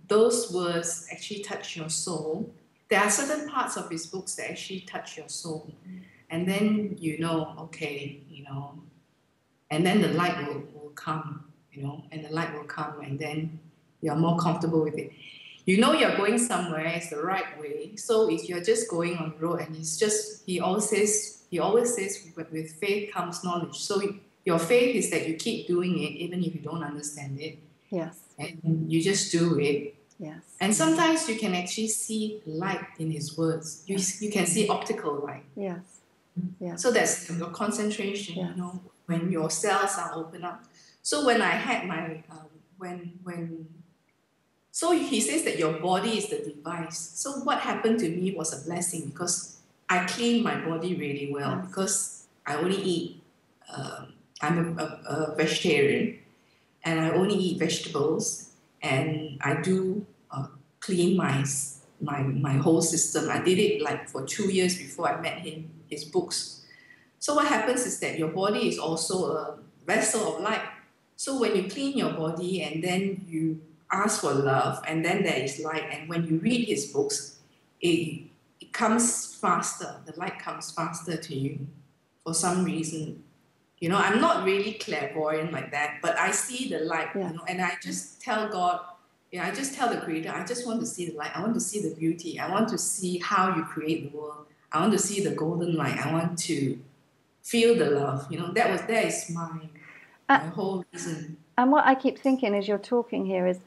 those words actually touch your soul, there are certain parts of his books that actually touch your soul. And then okay, and then the light will come, and the light will come, and then you're more comfortable with it. you know you're going somewhere, it's the right way. So if you're just going on the road, and he always says with faith comes knowledge. So your faith is that you keep doing it even if you don't understand it. Yes. And you just do it. Yes. And sometimes you can actually see light in his words. You can see optical light. Yes. Yes. So that's your concentration, yes. you know, when your cells are open up. So when I had my, so he says that your body is the device. So what happened to me was a blessing because I clean my body really well yes. because I only eat, I'm a vegetarian and I only eat vegetables and I do clean my whole system. I did it like for 2 years before I met him, his books. So what happens is that your body is also a vessel of light. So when you clean your body and then you ask for love and then there is light, and when you read his books, it comes faster. The light comes faster to you for some reason. You know, I'm not really clairvoyant like that, but I see the light, yes. you know, and I just tell God, I just tell the Creator, I just want to see the light. I want to see the beauty. I want to see how you create the world. I want to see the golden light. I want to feel the love. You know, that is my whole reason. And what I keep thinking as you're talking here is,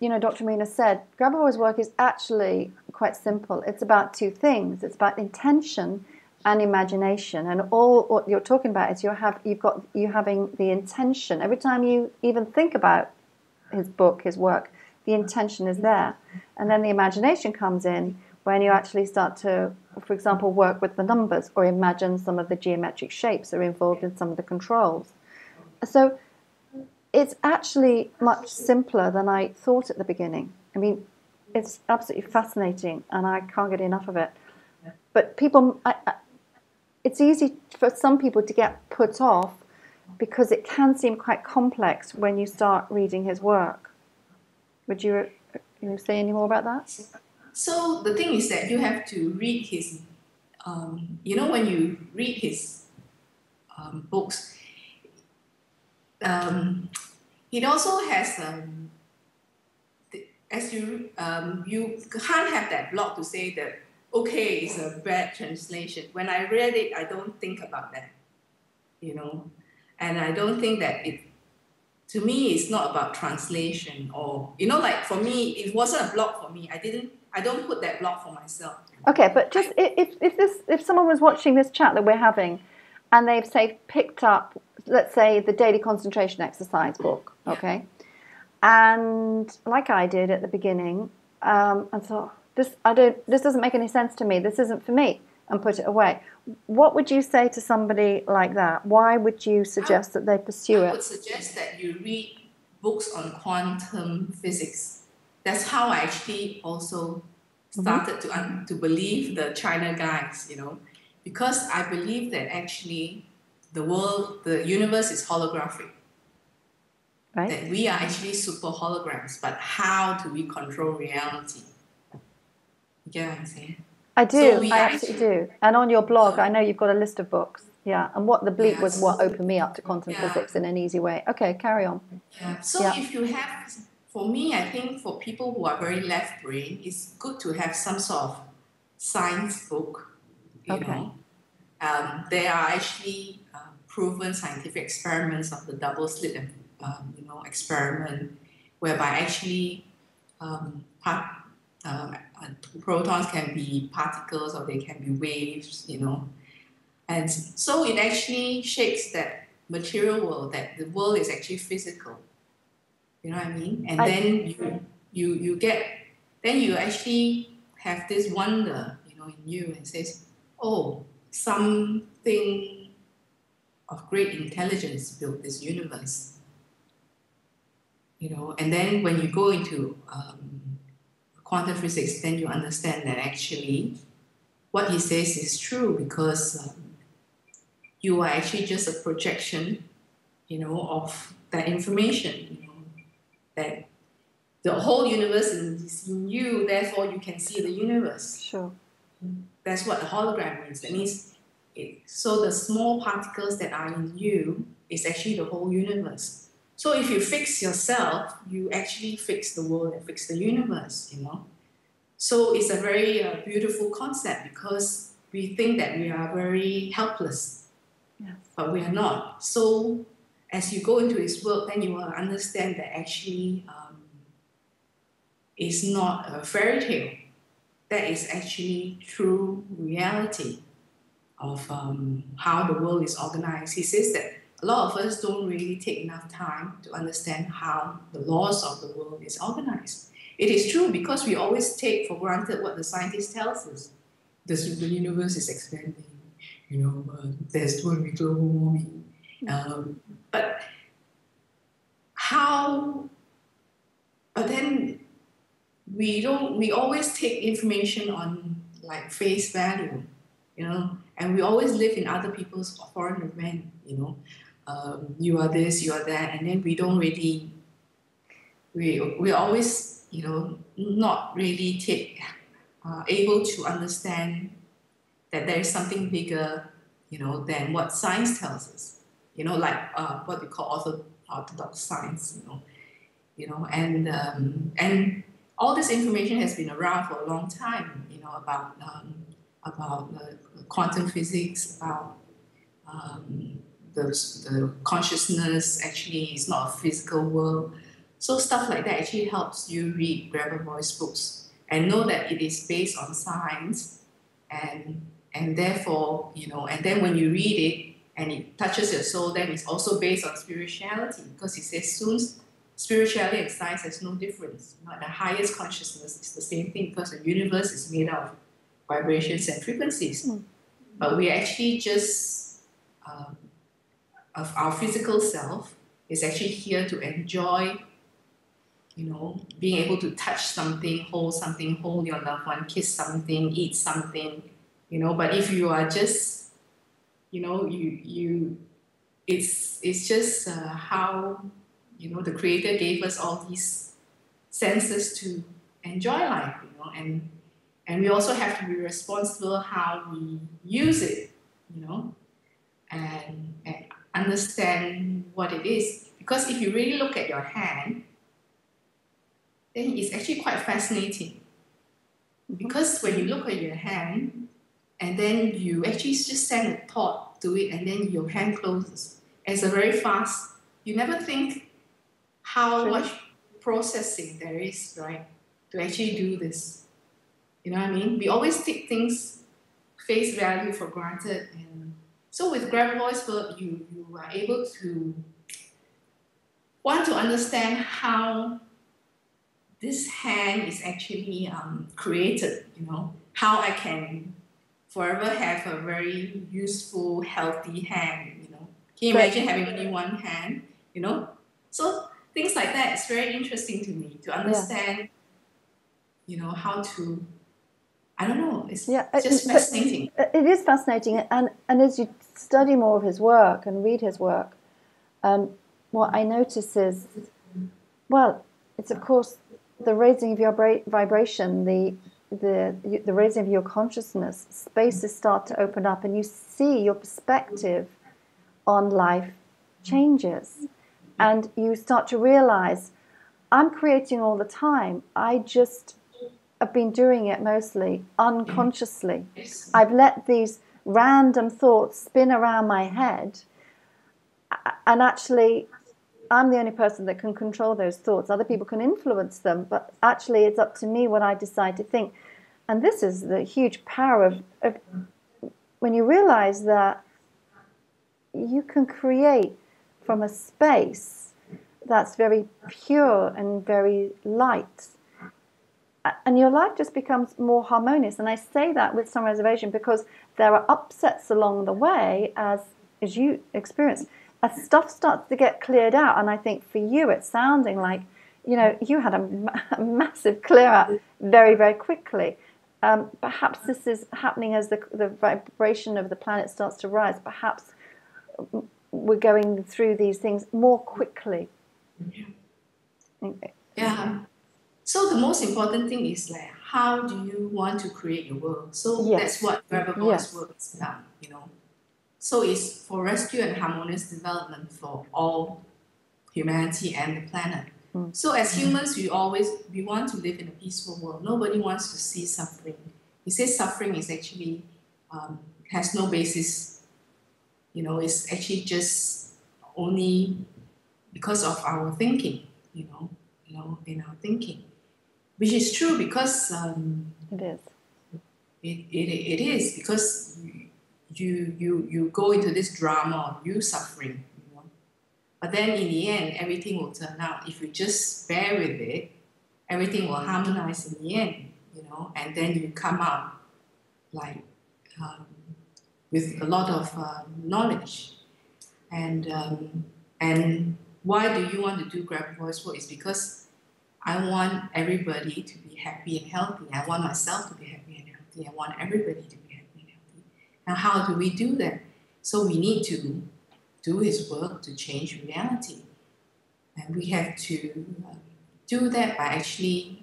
you know, Dr. Marina said, Grabavoy's work is actually quite simple. It's about two things. It's about intention and imagination. And all what you're talking about is you having the intention. Every time you even think about his book, his work, the intention is there. And then the imagination comes in when you actually start to, for example, work with the numbers or imagine some of the geometric shapes that are involved in some of the controls. So it's actually much simpler than I thought at the beginning. I mean, it's absolutely fascinating and I can't get enough of it. But people, it's easy for some people to get put off because it can seem quite complex when you start reading his work. Would you say any more about that? So the thing is that you have to read his, you know, when you read his books, it also has, as you can't have that block to say that, okay, it's a bad translation. When I read it, I don't think about that, you know, and I don't think that to me, it's not about translation or, you know, like for me, it wasn't a block for me. I don't put that block for myself. Okay, but just if someone was watching this chat that we're having and they've, say, picked up, let's say, the Daily Concentration Exercise book, okay, and like I did at the beginning, and thought, this doesn't make any sense to me, this isn't for me, and put it away. What would you say to somebody like that? Why would you suggest that they pursue it? I would suggest that you read books on quantum physics. That's how I actually also started to believe the China guys, you know, because I believe that actually the universe is holographic. Right. That we are actually super holograms, but how do we control reality? You get what I'm saying? I do, so I absolutely do. And on your blog, I know you've got a list of books. Yeah, and What the Bleep was what opened me up to quantum physics in an easy way. Okay, carry on. Yeah. So if you have, for me, I think for people who are very left brain, it's good to have some sort of science book. You know, there are actually proven scientific experiments of the double slit, experiment, whereby actually protons can be particles or they can be waves, you know. And so it actually shapes that material world, that the world is actually physical. You know what I mean? And then you actually have this wonder, you know, in you and says, oh, something of great intelligence built this universe. You know, and then when you go into quantum physics, then you understand that actually what he says is true because you are actually just a projection, you know, of that information, you know, that the whole universe is in you, therefore you can see the universe. Sure. That's what a hologram means. That means, so the small particles that are in you is actually the whole universe. So if you fix yourself, you actually fix the world and fix the universe, you know. So it's a very beautiful concept because we think that we are very helpless, Yes. but we are not. So as you go into his work, then you will understand that actually it's not a fairy tale. That is actually true reality of how the world is organized. He says that a lot of us don't really take enough time to understand how the laws of the world is organized. It is true because we always take for granted what the scientists tells us. The universe is expanding, you know, there's going to be global warming. But then we always take information on like face value, you know, and we always live in other people's foreign event, you know. You are this, you are that, and then we don't really, we always, you know, not really able to understand that there is something bigger, you know, than what science tells us, you know, like what we call orthodox science, you know, and all this information has been around for a long time, you know, about quantum physics, about the consciousness actually is not a physical world. So stuff like that actually helps you read Grabavoy's books and know that it is based on science, and therefore, you know, and then when you read it and it touches your soul, then it's also based on spirituality, because he says soon spirituality and science has no difference. You know, the highest consciousness is the same thing because the universe is made of vibrations and frequencies. But we actually just, of our physical self, is actually here to enjoy, you know, being able to touch something, hold your loved one, kiss something, eat something, you know. But if you are just, you know, it's just how, you know, the Creator gave us all these senses to enjoy life, you know, and we also have to be responsible how we use it, you know, and understand what it is. Because if you really look at your hand, then it's actually quite fascinating. Because when you look at your hand, and then you actually just send a thought to it, and then your hand closes. And it's a very fast, you never think how much processing there is, right, to actually do this. You know what I mean? We always take things face value for granted. And so with Grabavoy's work, you are able to want to understand how this hand is actually created, you know, how I can forever have a very useful, healthy hand, you know. Can you imagine having only one hand, you know? So things like that is very interesting to me, to understand, you know, how to, I don't know, it's just fascinating. It is fascinating, and as you study more of his work and read his work, what I notice is, well, it's of course the raising of your vibration, the raising of your consciousness, spaces start to open up, and you see your perspective on life changes, and you start to realize, I'm creating all the time. I just have been doing it mostly unconsciously. I've let these random thoughts spin around my head, and actually I'm the only person that can control those thoughts. Other people can influence them, but actually it's up to me what I decide to think. And this is the huge power of when you realize that you can create from a space that's very pure and very light, and your life just becomes more harmonious. And I say that with some reservation, because there are upsets along the way, as you experience, as stuff starts to get cleared out. And I think for you, it's sounding like, you know, you had a massive clear out very, very quickly. Perhaps this is happening as the vibration of the planet starts to rise. Perhaps we're going through these things more quickly. Yeah. So the most important thing is, like, how do you want to create your world? So that's what Grabavoy's work is about, you know. So it's for rescue and harmonious development for all humanity and the planet. So as humans, we want to live in a peaceful world. Nobody wants to see suffering. He says suffering is actually has no basis. It's actually just only because of our thinking. In our thinking, which is true because it is. It is because you go into this drama of you suffering. But then in the end, everything will turn out. If you just bear with it, everything will harmonize in the end, and then you come out like with a lot of knowledge. And why do you want to do Grabavoy's work? It's because I want everybody to be happy and healthy. I want myself to be happy and healthy. I want everybody to be happy and healthy. Now, how do we do that? So we need to do his work to change reality. And we have to do that by actually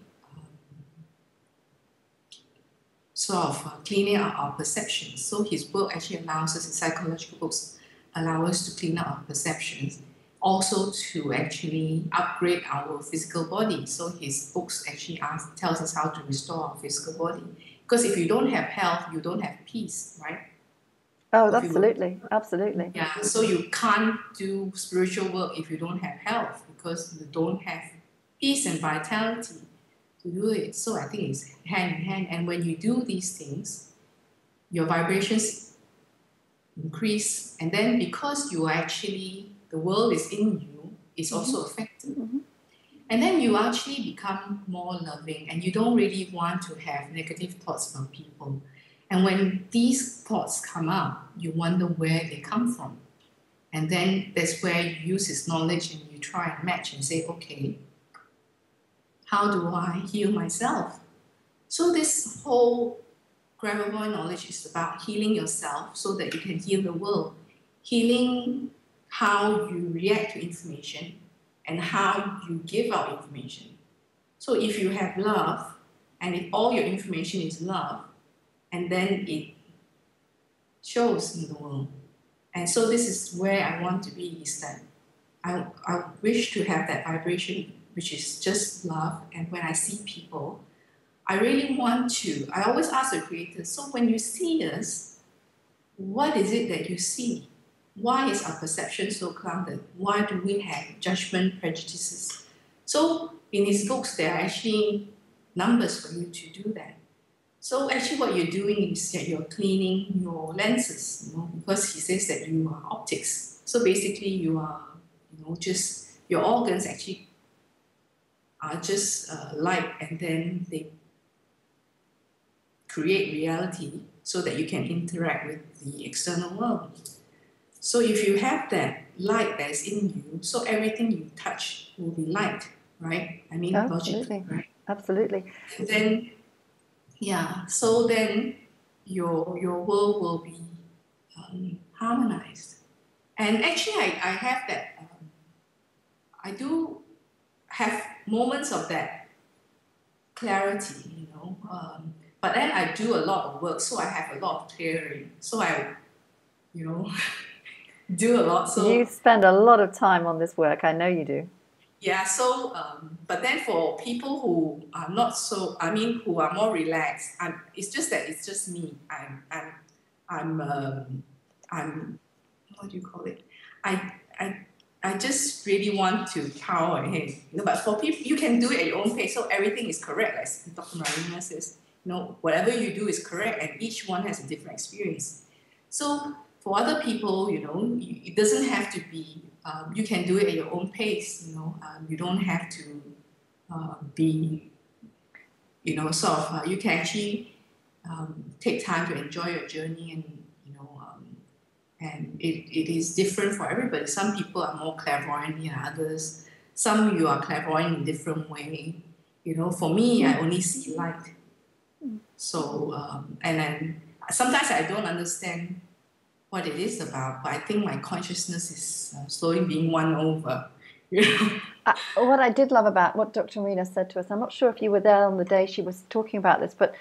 cleaning up our perceptions. So his work actually allows us, his psychological books allow us to clean up our perceptions, also to actually upgrade our physical body. So his books actually tells us how to restore our physical body. Because if you don't have health, you don't have peace, right? Oh, absolutely, absolutely. Yeah, so you can't do spiritual work if you don't have health, because you don't have peace and vitality to do it. So I think it's hand in hand. And when you do these things, your vibrations increase. And then because you actually, the world is in you, it's also affected. And then you actually become more loving, and you don't really want to have negative thoughts about people. And when these thoughts come up, you wonder where they come from. And then that's where you use his knowledge and you try and match and say, okay, how do I heal myself? So this whole Grabavoy knowledge is about healing yourself so that you can heal the world. Healing how you react to information and how you give out information. So if you have love, and if all your information is love, and then it shows in the world. And so this is where I want to be, is that I wish to have that vibration, which is just love. And when I see people, I really want to, I always ask the Creator, so when you see us, what is it that you see? Why is our perception so clouded? Why do we have judgment, prejudices? So in his books, there are actually numbers for you to do that. So actually what you're doing is that you're cleaning your lenses, because he says that you are optics. So basically you are, just, your organs actually are just light, and then they create reality so that you can interact with the external world. So if you have that light that's in you, so everything you touch will be light, right? I mean, logically, right? Absolutely. And then, so then your world will be harmonized. And actually, I have that, I do have moments of that clarity, but then I do a lot of work, so I have a lot of clearing. So I, do a lot. So you spend a lot of time on this work. I know you do. Yeah. So, but then for people who are not so, who are more relaxed, it's just that it's just me. I'm what do you call it? I just really want to power ahead. But for people, you can do it at your own pace. So everything is correct, as Dr. Marina says. Whatever you do is correct, and each one has a different experience. So for other people, it doesn't have to be, you can do it at your own pace, you don't have to be, you can actually take time to enjoy your journey, and it is different for everybody. Some people are more clairvoyant than others. Some you are clairvoyant in a different way. For me, I only see light. So, and then sometimes I don't understand what it is about, but I think my consciousness is slowly being won over. What I did love about what Dr. Marina said to us, I'm not sure if you were there on the day she was talking about this, but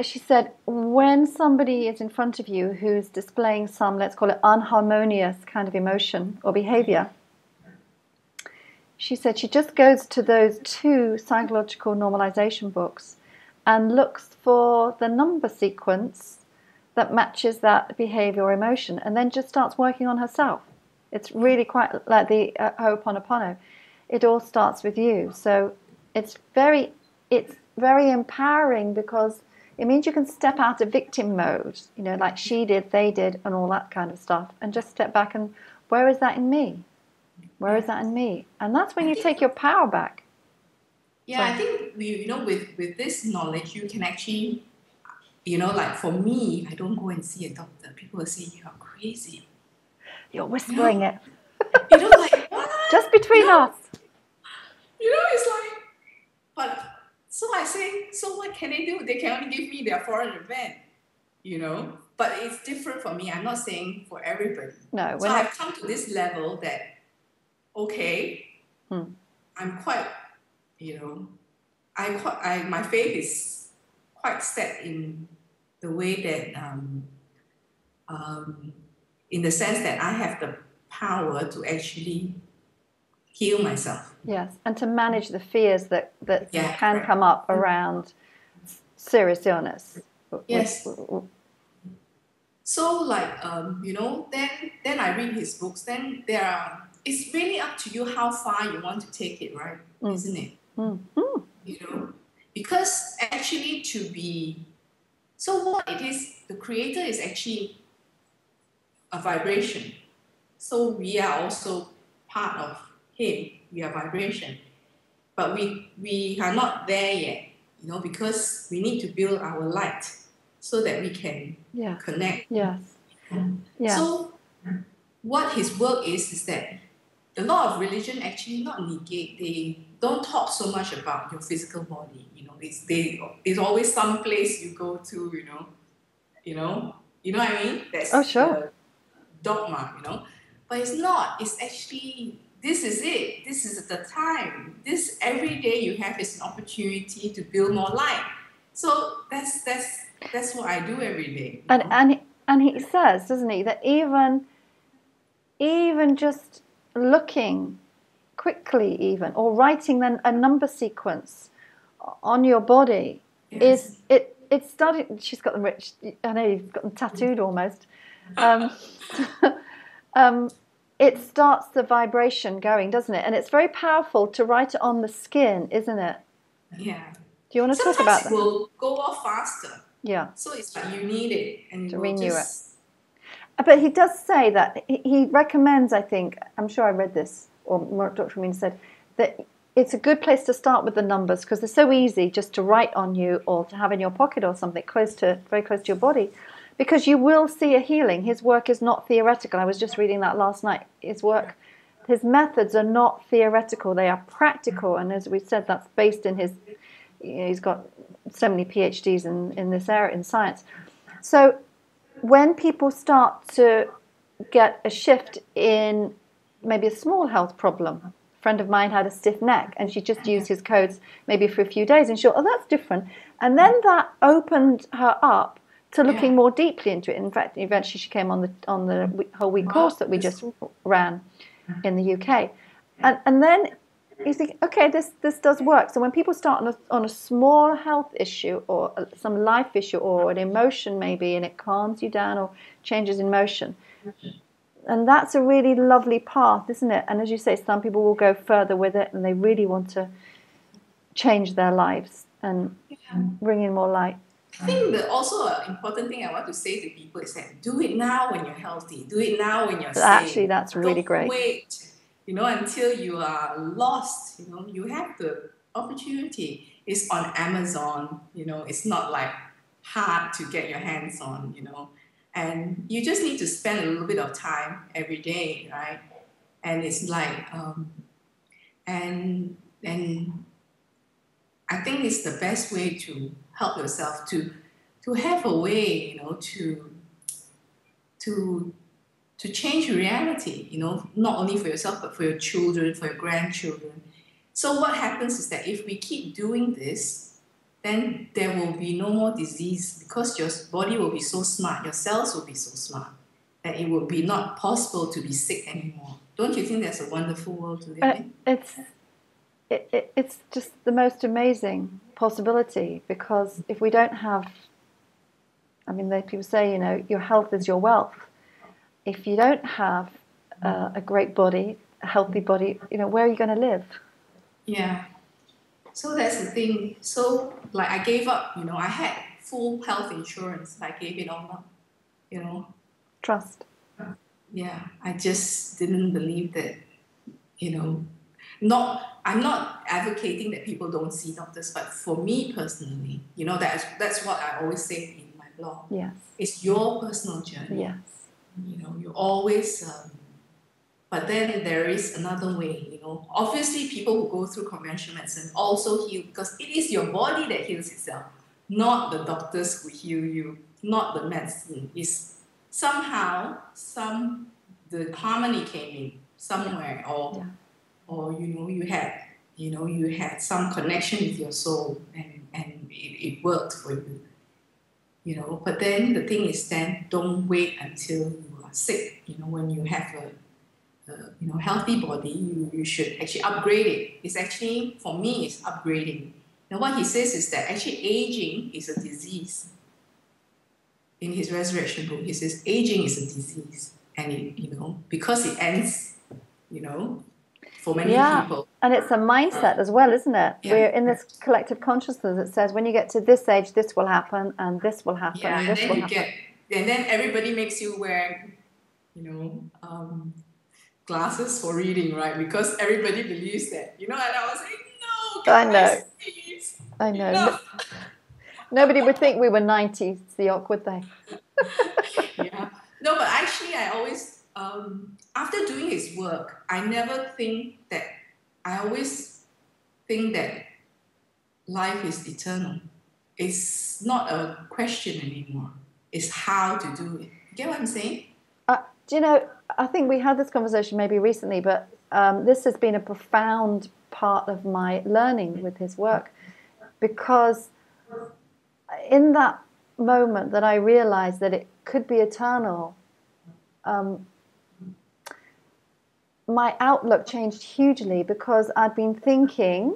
she said, when somebody is in front of you who's displaying some, let's call it unharmonious kind of emotion or behavior, she said she just goes to those 2 psychological normalization books and looks for the number sequence that matches that behavior or emotion, and then just starts working on herself. It's really quite like the Ho'oponopono. It all starts with you. So it's very empowering, because it means you can step out of victim mode, you know, like she did, they did, and all that kind of stuff, and just step back and, where is that in me? Where is that in me? And that's when you take your power back. Yeah, I think, you know, with this knowledge, you can actually, you know, like for me, I don't go and see a doctor. People will say, you are crazy. You're whispering it. You know, like, what? Just between us. You know, it's like, but, so I say, so what can they do? They can only give me their foreign event, you know? But it's different for me. I'm not saying for everybody. No, so I've come to this level that, okay, I'm quite, you know, my faith is quite set in the way that, in the sense that I have the power to actually heal myself. Yes, and to manage the fears that can right. come up around serious illness. Yes. So, like, you know, then I read his books. Then it's really up to you how far you want to take it, right? Isn't it? You know, because actually so what it is, the creator is actually a vibration. So we are also part of him. We are vibration. But we are not there yet, you know, because we need to build our light so that we can connect. Yes. Yeah. So what his work is that a lot of religion actually not negate. They don't talk so much about your physical body. You know, it's always some place you go to. You know what I mean? That's the dogma. You know, but it's not. It's actually, this is it. This is the time. This every day you have is an opportunity to build more light. So that's what I do every day. And he says, doesn't he, that even just looking quickly, even, or writing then a number sequence on your body is it's starting. She's got them rich. I know you've got them tattooed almost. It starts the vibration going, doesn't it? And it's very powerful to write it on the skin, isn't it? Yeah. Do you want to talk about that? Sometimes it will go off faster. Yeah. So it's like you need it and to you renew it. But he does say that he recommends, I think, I'm sure I read this, or Dr. Mean said, that it's a good place to start with the numbers because they're so easy just to write on you or to have in your pocket or something very close to your body, because you will see a healing. His work is not theoretical. I was just reading that last night. His methods are not theoretical. They are practical. And as we said, that's based in his, he's got so many PhDs in this area, in science. So when people start to get a shift in maybe a small health problem, a friend of mine had a stiff neck and she just used his codes maybe for a few days and she thought, oh, that's different. And then that opened her up to looking more deeply into it. In fact, eventually she came on the whole week course that we just ran in the UK. And then you think, okay, this does work. So when people start on a small health issue or some life issue or an emotion maybe, and it calms you down or changes in motion, and that's a really lovely path, isn't it? And as you say, some people will go further with it and they really want to change their lives and bring in more light. I think that also an important thing I want to say to people is that do it now when you're healthy. Do it now when you're safe. Actually, that's really great. Don't wait, until you are lost. You have the opportunity. It's on Amazon. It's not like hard to get your hands on. And you just need to spend a little bit of time every day, right? And it's like, and I think it's the best way to help yourself to have a way, to change reality, not only for yourself, but for your children, for your grandchildren. So what happens is that if we keep doing this, then there will be no more disease because your body will be so smart, your cells will be so smart that it will be not possible to be sick anymore. Don't you think that's a wonderful world to live in? It's just the most amazing possibility, because if we don't have, I mean, people say, you know, your health is your wealth. If you don't have a great body, a healthy body, you know, where are you going to live? Yeah. So that's the thing. So, like, I gave up, you know, I had full health insurance. I gave it all up, you know. Trust. Yeah, I just didn't believe that, you know, I'm not advocating that people don't see doctors, but for me personally, you know, that's what I always say in my blog. Yes. It's your personal journey. Yes. You know, you always, but then there is another way, you know. Obviously, people who go through conventional medicine also heal, because it is your body that heals itself, not the doctors who heal you, not the medicine. It's somehow the harmony came in somewhere, or you had some connection with your soul, and it worked for you, you know. But then the thing is, then don't wait until you are sick. You know, when you have a healthy body, you should actually upgrade it. It's actually, for me, it's upgrading. Now, what he says is that actually aging is a disease. In his resurrection book, he says aging is a disease, and it, you know, because it ends, you know, for many people. And it's a mindset as well, isn't it? Yeah. We're in this collective consciousness that says when you get to this age, this will happen, and this will happen, and this will happen. And then everybody makes you wear, you know, glasses for reading, right? Because everybody believes that, you know. And I was like, no, I know. Please. I know. No. Nobody would think we were 90, Seok, would they? Yeah. No, but actually, I always, after doing his work, I always think that life is eternal. It's not a question anymore. It's how to do it. You get what I'm saying? Do you know, I think we had this conversation maybe recently, but this has been a profound part of my learning with his work, because in that moment that I realized that it could be eternal, my outlook changed hugely, because I'd been thinking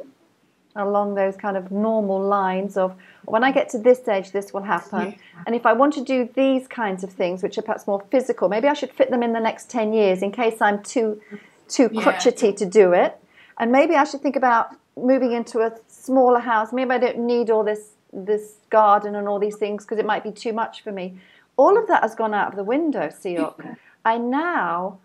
along those kind of normal lines of, when I get to this age, this will happen. Yeah. And if I want to do these kinds of things, which are perhaps more physical, maybe I should fit them in the next 10 years in case I'm too crotchety to do it. And maybe I should think about moving into a smaller house. Maybe I don't need all this garden and all these things because it might be too much for me. All of that has gone out of the window, Seok. I now...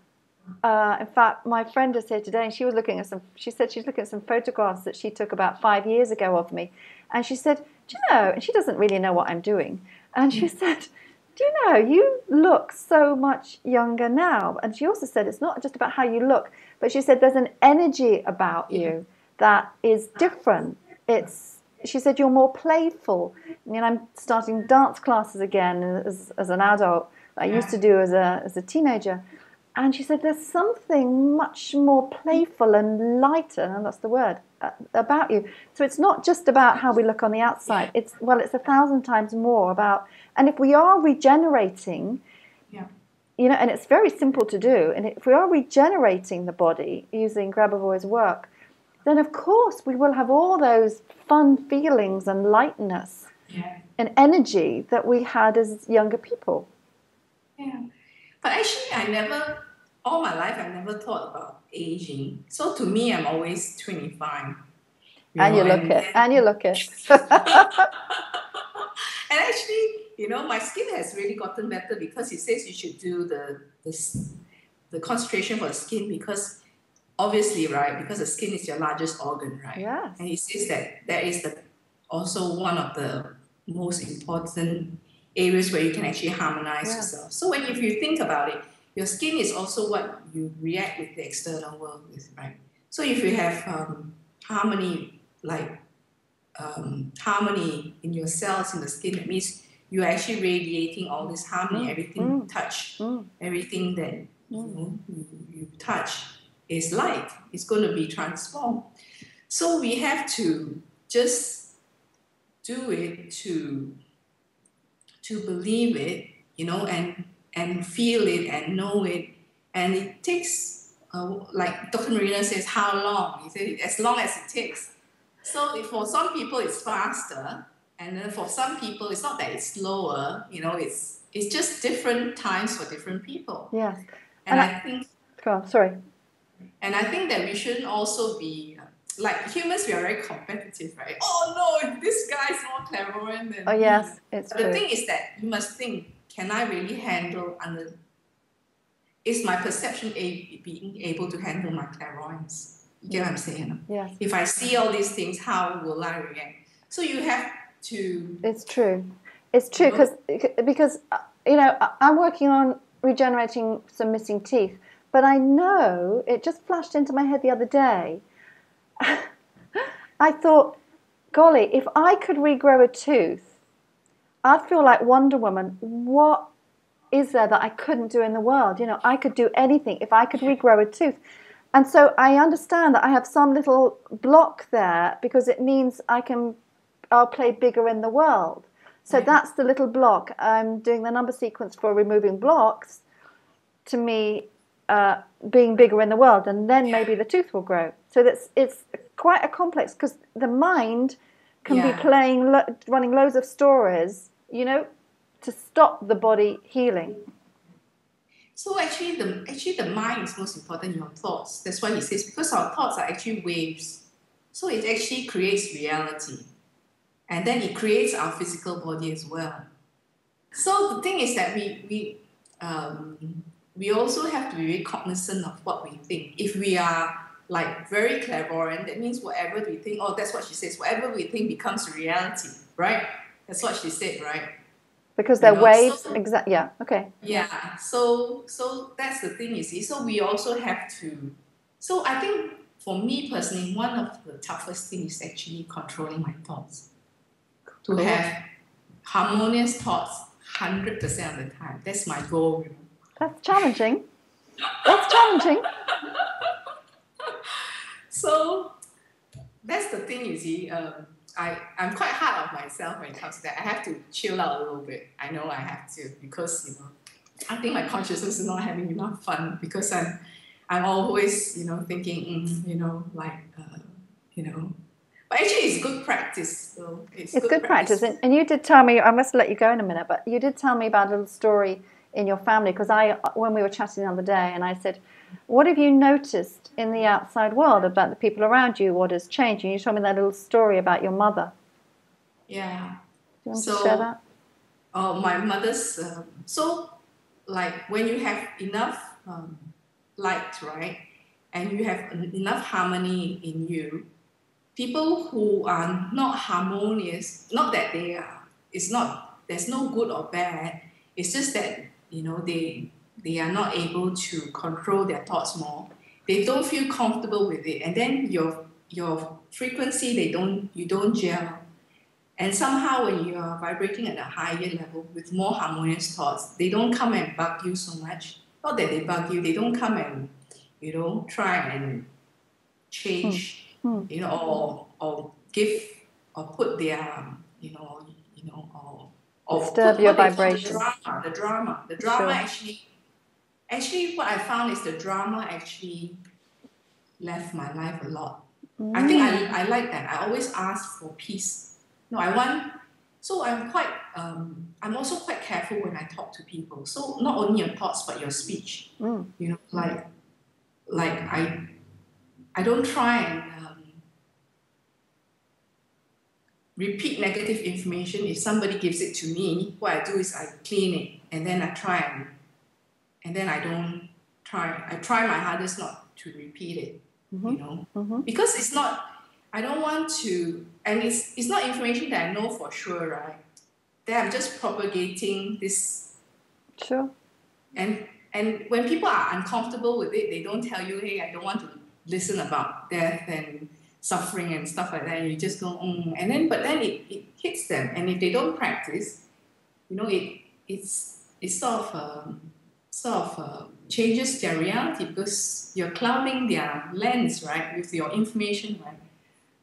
in fact, my friend is here today, and she said she's looking at some photographs that she took about 5 years ago of me. And she said, do you know, and she doesn't really know what I'm doing. And she said, do you know, you look so much younger now. And she also said, it's not just about how you look, but she said, there's an energy about you that is different. She said, you're more playful. I mean, I'm starting dance classes again as an adult. I used to do as a teenager. And she said, there's something much more playful and lighter, and that's the word, about you. So it's not just about how we look on the outside. It's 1,000 times more about, and if we are regenerating, you know, and it's very simple to do, and if we are regenerating the body using Grabavoy's work, then of course we will have all those fun feelings and lightness and energy that we had as younger people. Yeah. But actually, all my life, I never thought about aging. So to me, I'm always 25. And you look it. And actually, you know, my skin has really gotten better, because he says you should do the concentration for the skin, because obviously, right, because the skin is your largest organ, right? Yes. And he says that that is also one of the most important areas where you can actually harmonize yourself. So if you think about it, your skin is also what you react with the external world with, right? So if you have harmony, harmony in your cells in the skin, it means you're actually radiating all this harmony. Everything you touch, everything that you touch is light. It's going to be transformed. So we have to just do it to believe it, and feel it and know it. And it takes, like Dr. Marina says, how long? He said, as long as it takes. So for some people, it's faster. And then for some people, it's not that it's slower. It's just different times for different people. Yes. And I think... Go on, sorry. And I think that we shouldn't also be... like humans, we are very competitive, right? Oh no, this guy is more clairvoyant than me. Oh yes, it's true. The thing is that you must think, can I really handle is my perception being able to handle my clairvoyance? You get what I'm saying? Yes. If I see all these things, how will I react? So you have to... It's true. It's true because I'm working on regenerating some missing teeth, but I know, it just flashed into my head the other day. I thought, golly, if I could regrow a tooth, I'd feel like Wonder Woman. What is there that I couldn't do in the world? I could do anything if I could regrow a tooth. And so I understand that I have some little block there because it means I'll play bigger in the world. So that's the little block. I'm doing the number sequence for removing blocks, to me, being bigger in the world, and then maybe the tooth will grow. So it's quite a complex, because the mind can be running loads of stories, to stop the body healing. So actually the mind is most important, your thoughts. That's why he says, because our thoughts are actually waves. So it actually creates reality. And then it creates our physical body as well. So the thing is that we also have to be very cognizant of what we think. If we are like very clairvoyant, that means whatever we think, that's what she says, whatever we think becomes reality, right? That's what she said, right? Because they're waves, exactly. Yeah, okay. Yeah, so that's the thing, you see. So we also have to... So I think for me personally, one of the toughest things is actually controlling my thoughts. To have harmonious thoughts 100% of the time. That's my goal. That's challenging. That's challenging. So that's the thing, you see. I'm quite hard on myself when it comes to that. I have to chill out a little bit. I know I have to, because I think my consciousness is not having enough fun, because I'm always thinking But actually, it's good practice. So it's good practice. And you did tell me, I must let you go in a minute, but you did tell me about a little story in your family, because when we were chatting the other day, and I said, what have you noticed in the outside world about the people around you? What has changed? And you told me that little story about your mother. Yeah. Do you want to share that? My mother's... so, like, when you have enough light, right, and you have enough harmony in you, people who are not harmonious, not that they are, there's no good or bad, it's just that, they are not able to control their thoughts more. They don't feel comfortable with it. And then your frequency, you don't gel. And somehow when you are vibrating at a higher level with more harmonious thoughts, they don't come and bug you so much. Not that they bug you, they don't come and, try and change, or give, or put their, or disturb your vibration. The drama sure. Actually what I found is the drama actually left my life a lot. I think I like that. I always ask for peace. So I'm quite, I'm also quite careful when I talk to people. So not only your thoughts, but your speech. Like I don't try and repeat negative information. If somebody gives it to me, what I do is I clean it, and then I try and then I don't try. I try my hardest not to repeat it, because it's not. I don't want to, and it's not information that I know for sure, right? That I'm just propagating this. Sure. And when people are uncomfortable with it, they don't tell you, hey, I don't want to listen about death and suffering and stuff like that. And you just go, but then it hits them. And if they don't practice, it's sort of changes their reality, because you're clouding their lens, right, with your information, right?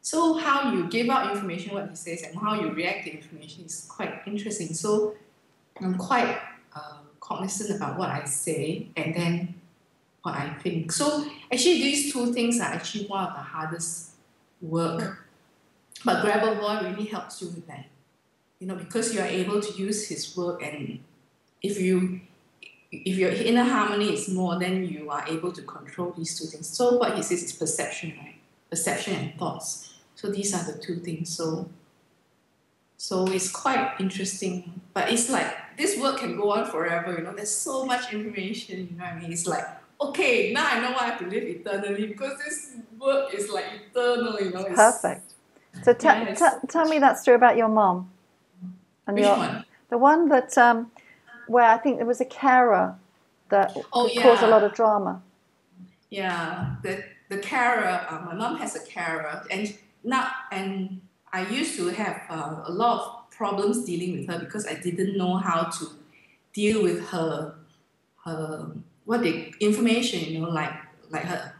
So how you give out information, what he says, and how you react to information is quite interesting. So I'm quite cognizant about what I say and then what I think. So actually these two things are actually one of the hardest work. But Grabavoy really helps you with that. Because you are able to use his work, and if your inner harmony is more, then you are able to control these two things. So what he says is perception, right? Perception and thoughts. So these are the two things. So it's quite interesting. But it's like this work can go on forever, there's so much information, you know what I mean? It's like, okay, now I know I have to live eternally because this work is like eternal, It's perfect. So tell me that story about your mom. And which one? The one that where I think there was a carer that caused a lot of drama. Yeah, the carer. My mom has a carer, and I used to have a lot of problems dealing with her because I didn't know how to deal with her the information. Like her,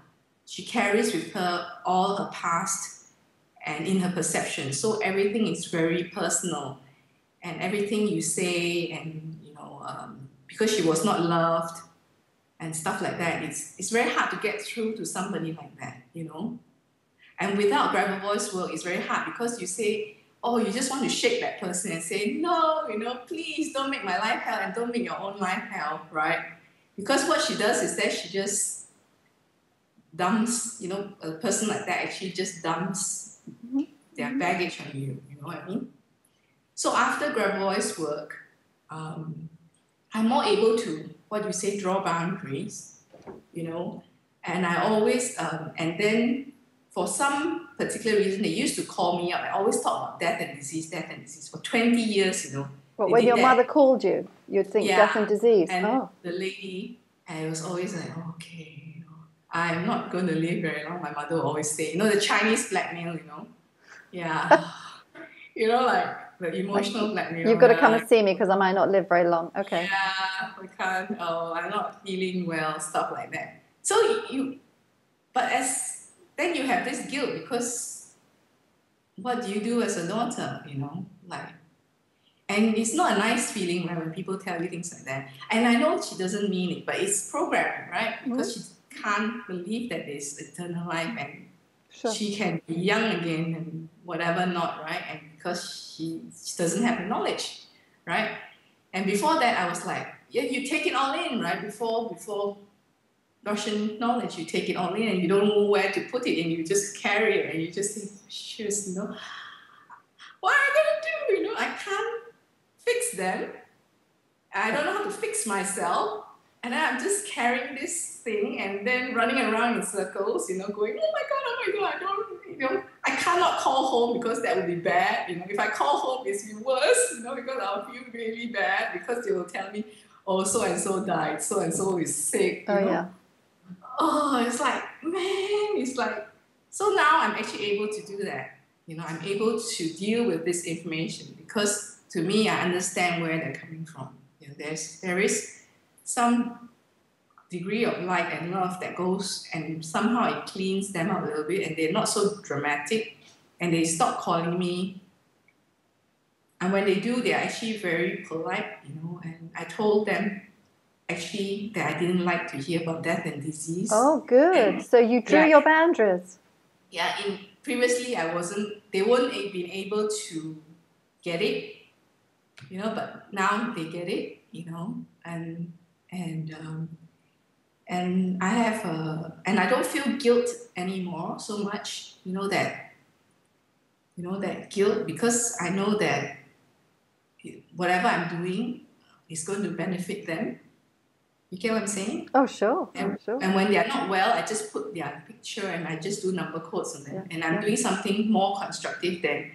she carries with her all her past and in her perception. So everything is very personal. And everything you say, and because she was not loved and stuff like that, it's very hard to get through to somebody like that, And without Grabavoy's work, it's very hard because you say, oh, you just want to shake that person and say, no, please don't make my life hell and don't make your own life hell, right? Because what she does is that she just dumps, a person like that actually just dumps their baggage on you, you know what I mean? So after Grabavoy's work, I'm more able to, draw boundaries, and I always, and then for some particular reason, they used to call me up. I always talk about death and disease for 20 years, But when your mother called you, you'd think death and disease. And the lady, I was always like, okay, I'm not going to live very long. My mother will always say, the Chinese blackmail, Yeah. Like the emotional blackmail. You've got to come and see me because I might not live very long. Okay. Yeah, we can't. Oh, I'm not feeling well, stuff like that. So then you have this guilt because what do you do as a daughter, and it's not a nice feeling when people tell you things like that. And I know she doesn't mean it, but it's programming, right? Because she can't believe that there's eternal life and she can be young again and whatever not, right? And because she doesn't have the knowledge, right? And before that, I was like, yeah, you take it all in, right? Before Russian knowledge, you take it all in and you don't know where to put it and you just carry it and you just think, shoes, what am I going to do? I can't fix them. I don't know how to fix myself. And then I'm just carrying this thing and then running around in circles, going, oh my God, I don't, I cannot call home because that would be bad. If I call home, it's worse, because I'll feel really bad because they will tell me, oh, so-and-so died, so-and-so is sick, Yeah. Oh, it's like, man, it's like, so now I'm actually able to do that. I'm able to deal with this information because to me, I understand where they're coming from. There is some degree of light and love that goes and somehow it cleans them up a little bit and they're not so dramatic and they stop calling me. And when they do, they're actually very polite, and I told them actually that I didn't like to hear about death and disease. Oh, good. So you drew your boundaries. Yeah, previously they weren't been able to get it, but now they get it, and I have and I don't feel guilt anymore so much, that guilt because I know that whatever I'm doing is going to benefit them. You get what I'm saying? Oh, sure. And when they're not well, I just put their picture and I just do number quotes on them. Yeah. And I'm doing something more constructive than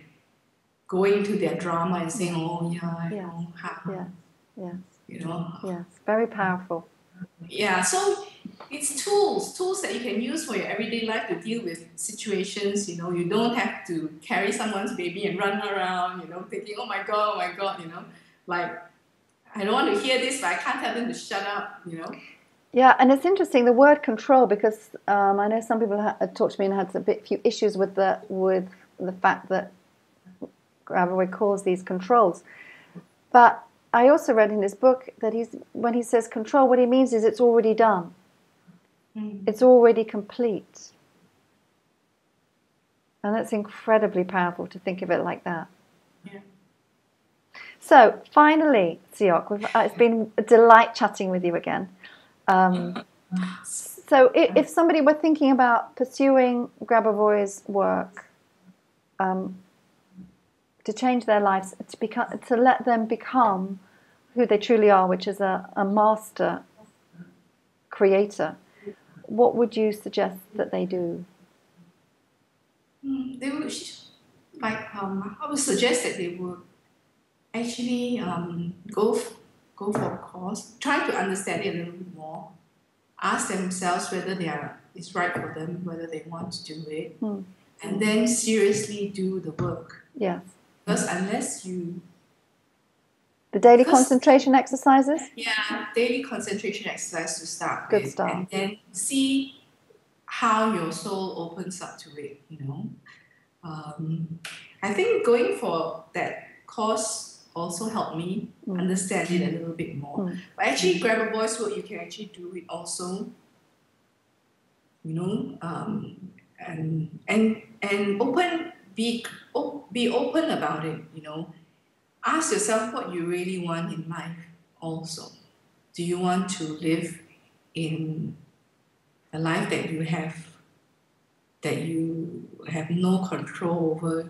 going into their drama and saying, oh, Yes, very powerful. Yeah, so it's tools that you can use for your everyday life to deal with situations. You don't have to carry someone's baby and run around, thinking, oh my God, like, I don't want to hear this, but I can't tell them to shut up, Yeah, and it's interesting, the word control, because I know some people talked to me and had a few issues with the fact that Grabavoy calls these controls. But I also read in his book that when he says control, what he means is it's already done. It's already complete. And that's incredibly powerful to think of it like that. Yeah. So, finally, Seok, it's been a delight chatting with you again. So if somebody were thinking about pursuing Grabavoy's work, to change their lives, to let them become who they truly are, which is a master creator, what would you suggest that they do? They would, I would suggest that they would actually go for a course, try to understand it a little bit more, ask themselves whether it's right for them, whether they want to do it, and then seriously do the work. Yes. Because unless you... The daily concentration exercises? Yeah, daily concentration exercise to start Good with. start. And then see how your soul opens up to it, I think going for that course also helped me understand it a little bit more. But actually, Grabavoy's work, you can actually do it also, and be open about it, Ask yourself what you really want in life also. Do you want to live in a life that you have no control over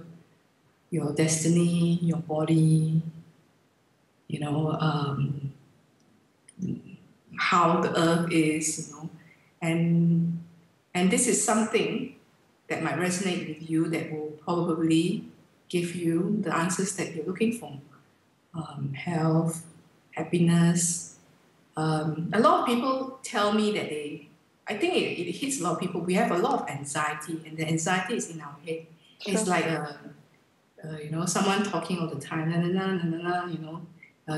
your destiny, your body, how the earth is, and this is something that might resonate with you, that will probably give you the answers that you're looking for. Health, happiness. A lot of people tell me that I think it hits a lot of people. We have a lot of anxiety, and the anxiety is in our head. Sure. It's like someone talking all the time,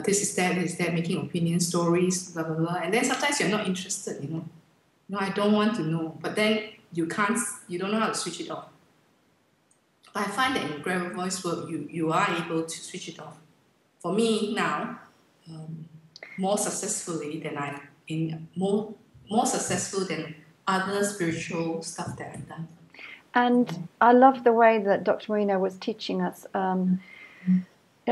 this is that, making opinion stories, blah blah blah. And then sometimes you're not interested, No, I don't want to know. But then you don't know how to switch it off. But I find that in Grabavoy's work, you are able to switch it off. For me now, more successfully than more successful than other spiritual stuff that I've done. And I love the way that Dr. Marina was teaching us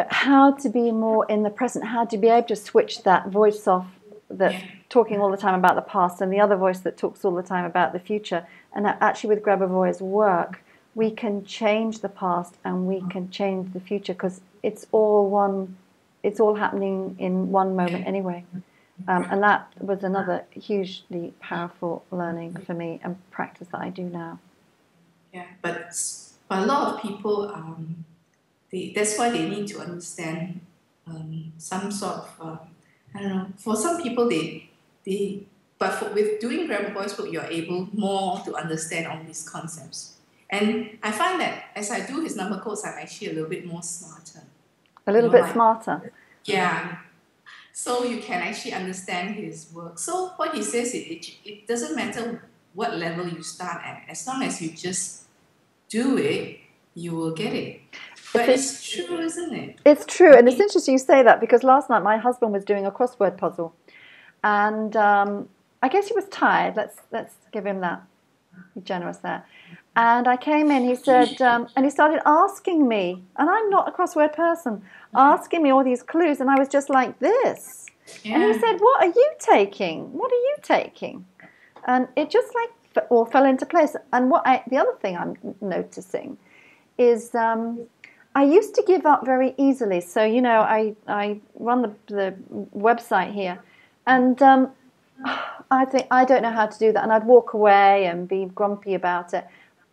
how to be more in the present, how to be able to switch that voice off that's talking all the time about the past and the other voice that talks all the time about the future. And actually with Grabavoy's work, we can change the past and we can change the future, because it's all happening in one moment anyway. And that was another hugely powerful learning for me and practice that I do now. Yeah, but a lot of people, that's why they need to understand some sort of, I don't know, for some people, with doing Grabavoy's work, you're able more to understand all these concepts. And I find that as I do his number codes, I'm actually a little bit more smarter. A little bit smarter? Yeah. So you can actually understand his work. So what he says, it doesn't matter what level you start at. As long as you just do it, you will get it. But it's true, isn't it? It's true. And it's interesting you say that, because last night my husband was doing a crossword puzzle. And I guess he was tired. Let's give him that. Be generous there. And I came in, he said, and he started asking me, and I'm not a crossword person, asking me all these clues, and I was just like this. Yeah. And he said, what are you taking? What are you taking? And it just all fell into place. And the other thing I'm noticing is I used to give up very easily. So, I run the website here, and I think I don't know how to do that, and I'd walk away and be grumpy about it.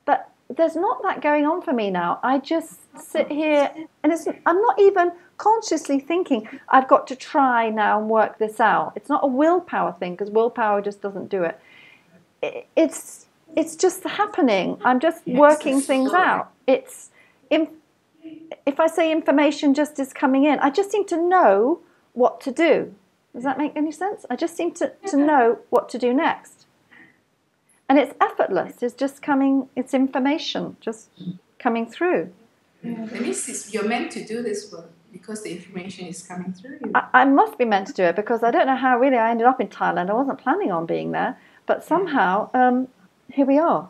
But there's not that going on for me now. I just sit here, and I'm not even consciously thinking, I've got to try now and work this out. It's not a willpower thing, because willpower just doesn't do it. It's just happening. I'm just working things out. If I say information just is coming in, I just seem to know what to do. Does that make any sense? I just seem to know what to do next. And it's effortless. It's just coming, it's information. Just coming through. Yeah, that means you're meant to do this work because the information is coming through you. I must be meant to do it because I don't know how really I ended up in Thailand. I wasn't planning on being there, but somehow here we are.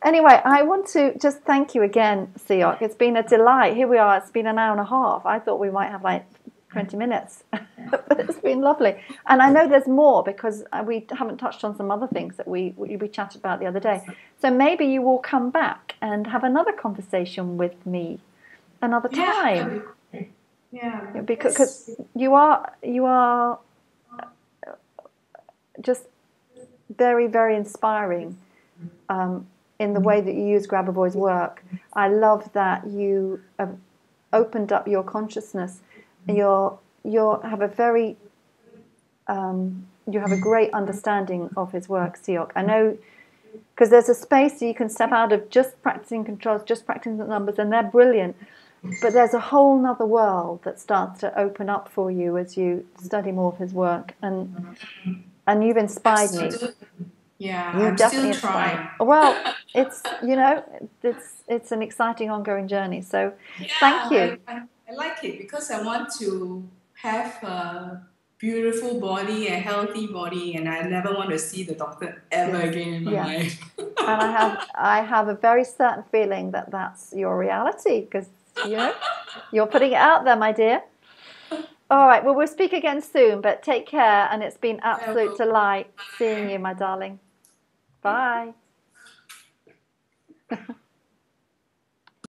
Anyway, I want to just thank you again, Seok. It's been a delight. Here we are. It's been an hour and a half. I thought we might have like 20 minutes, but it's been lovely. And I know there's more because we haven't touched on some other things that we chatted about the other day. So maybe you will come back and have another conversation with me another time. Yeah, because you are just very, very inspiring in the way that you use Grabavoy's work. I love that you have opened up your consciousness. You have a very you have a great understanding of his work, Seok. I know because there's a space you can step out of just practicing controls, just practicing the numbers, and they're brilliant. But there's a whole nother world that starts to open up for you as you study more of his work, and you've inspired me. Yeah, You I'm definitely still trying. Well, it's it's an exciting ongoing journey. So yeah, thank you. I like it because I want to have a beautiful body, a healthy body, and I never want to see the doctor ever again in my life. And I have a very certain feeling that that's your reality because you're putting it out there, my dear. All right, well, we'll speak again soon, but take care, and it's been absolute delight seeing you, my darling. Bye.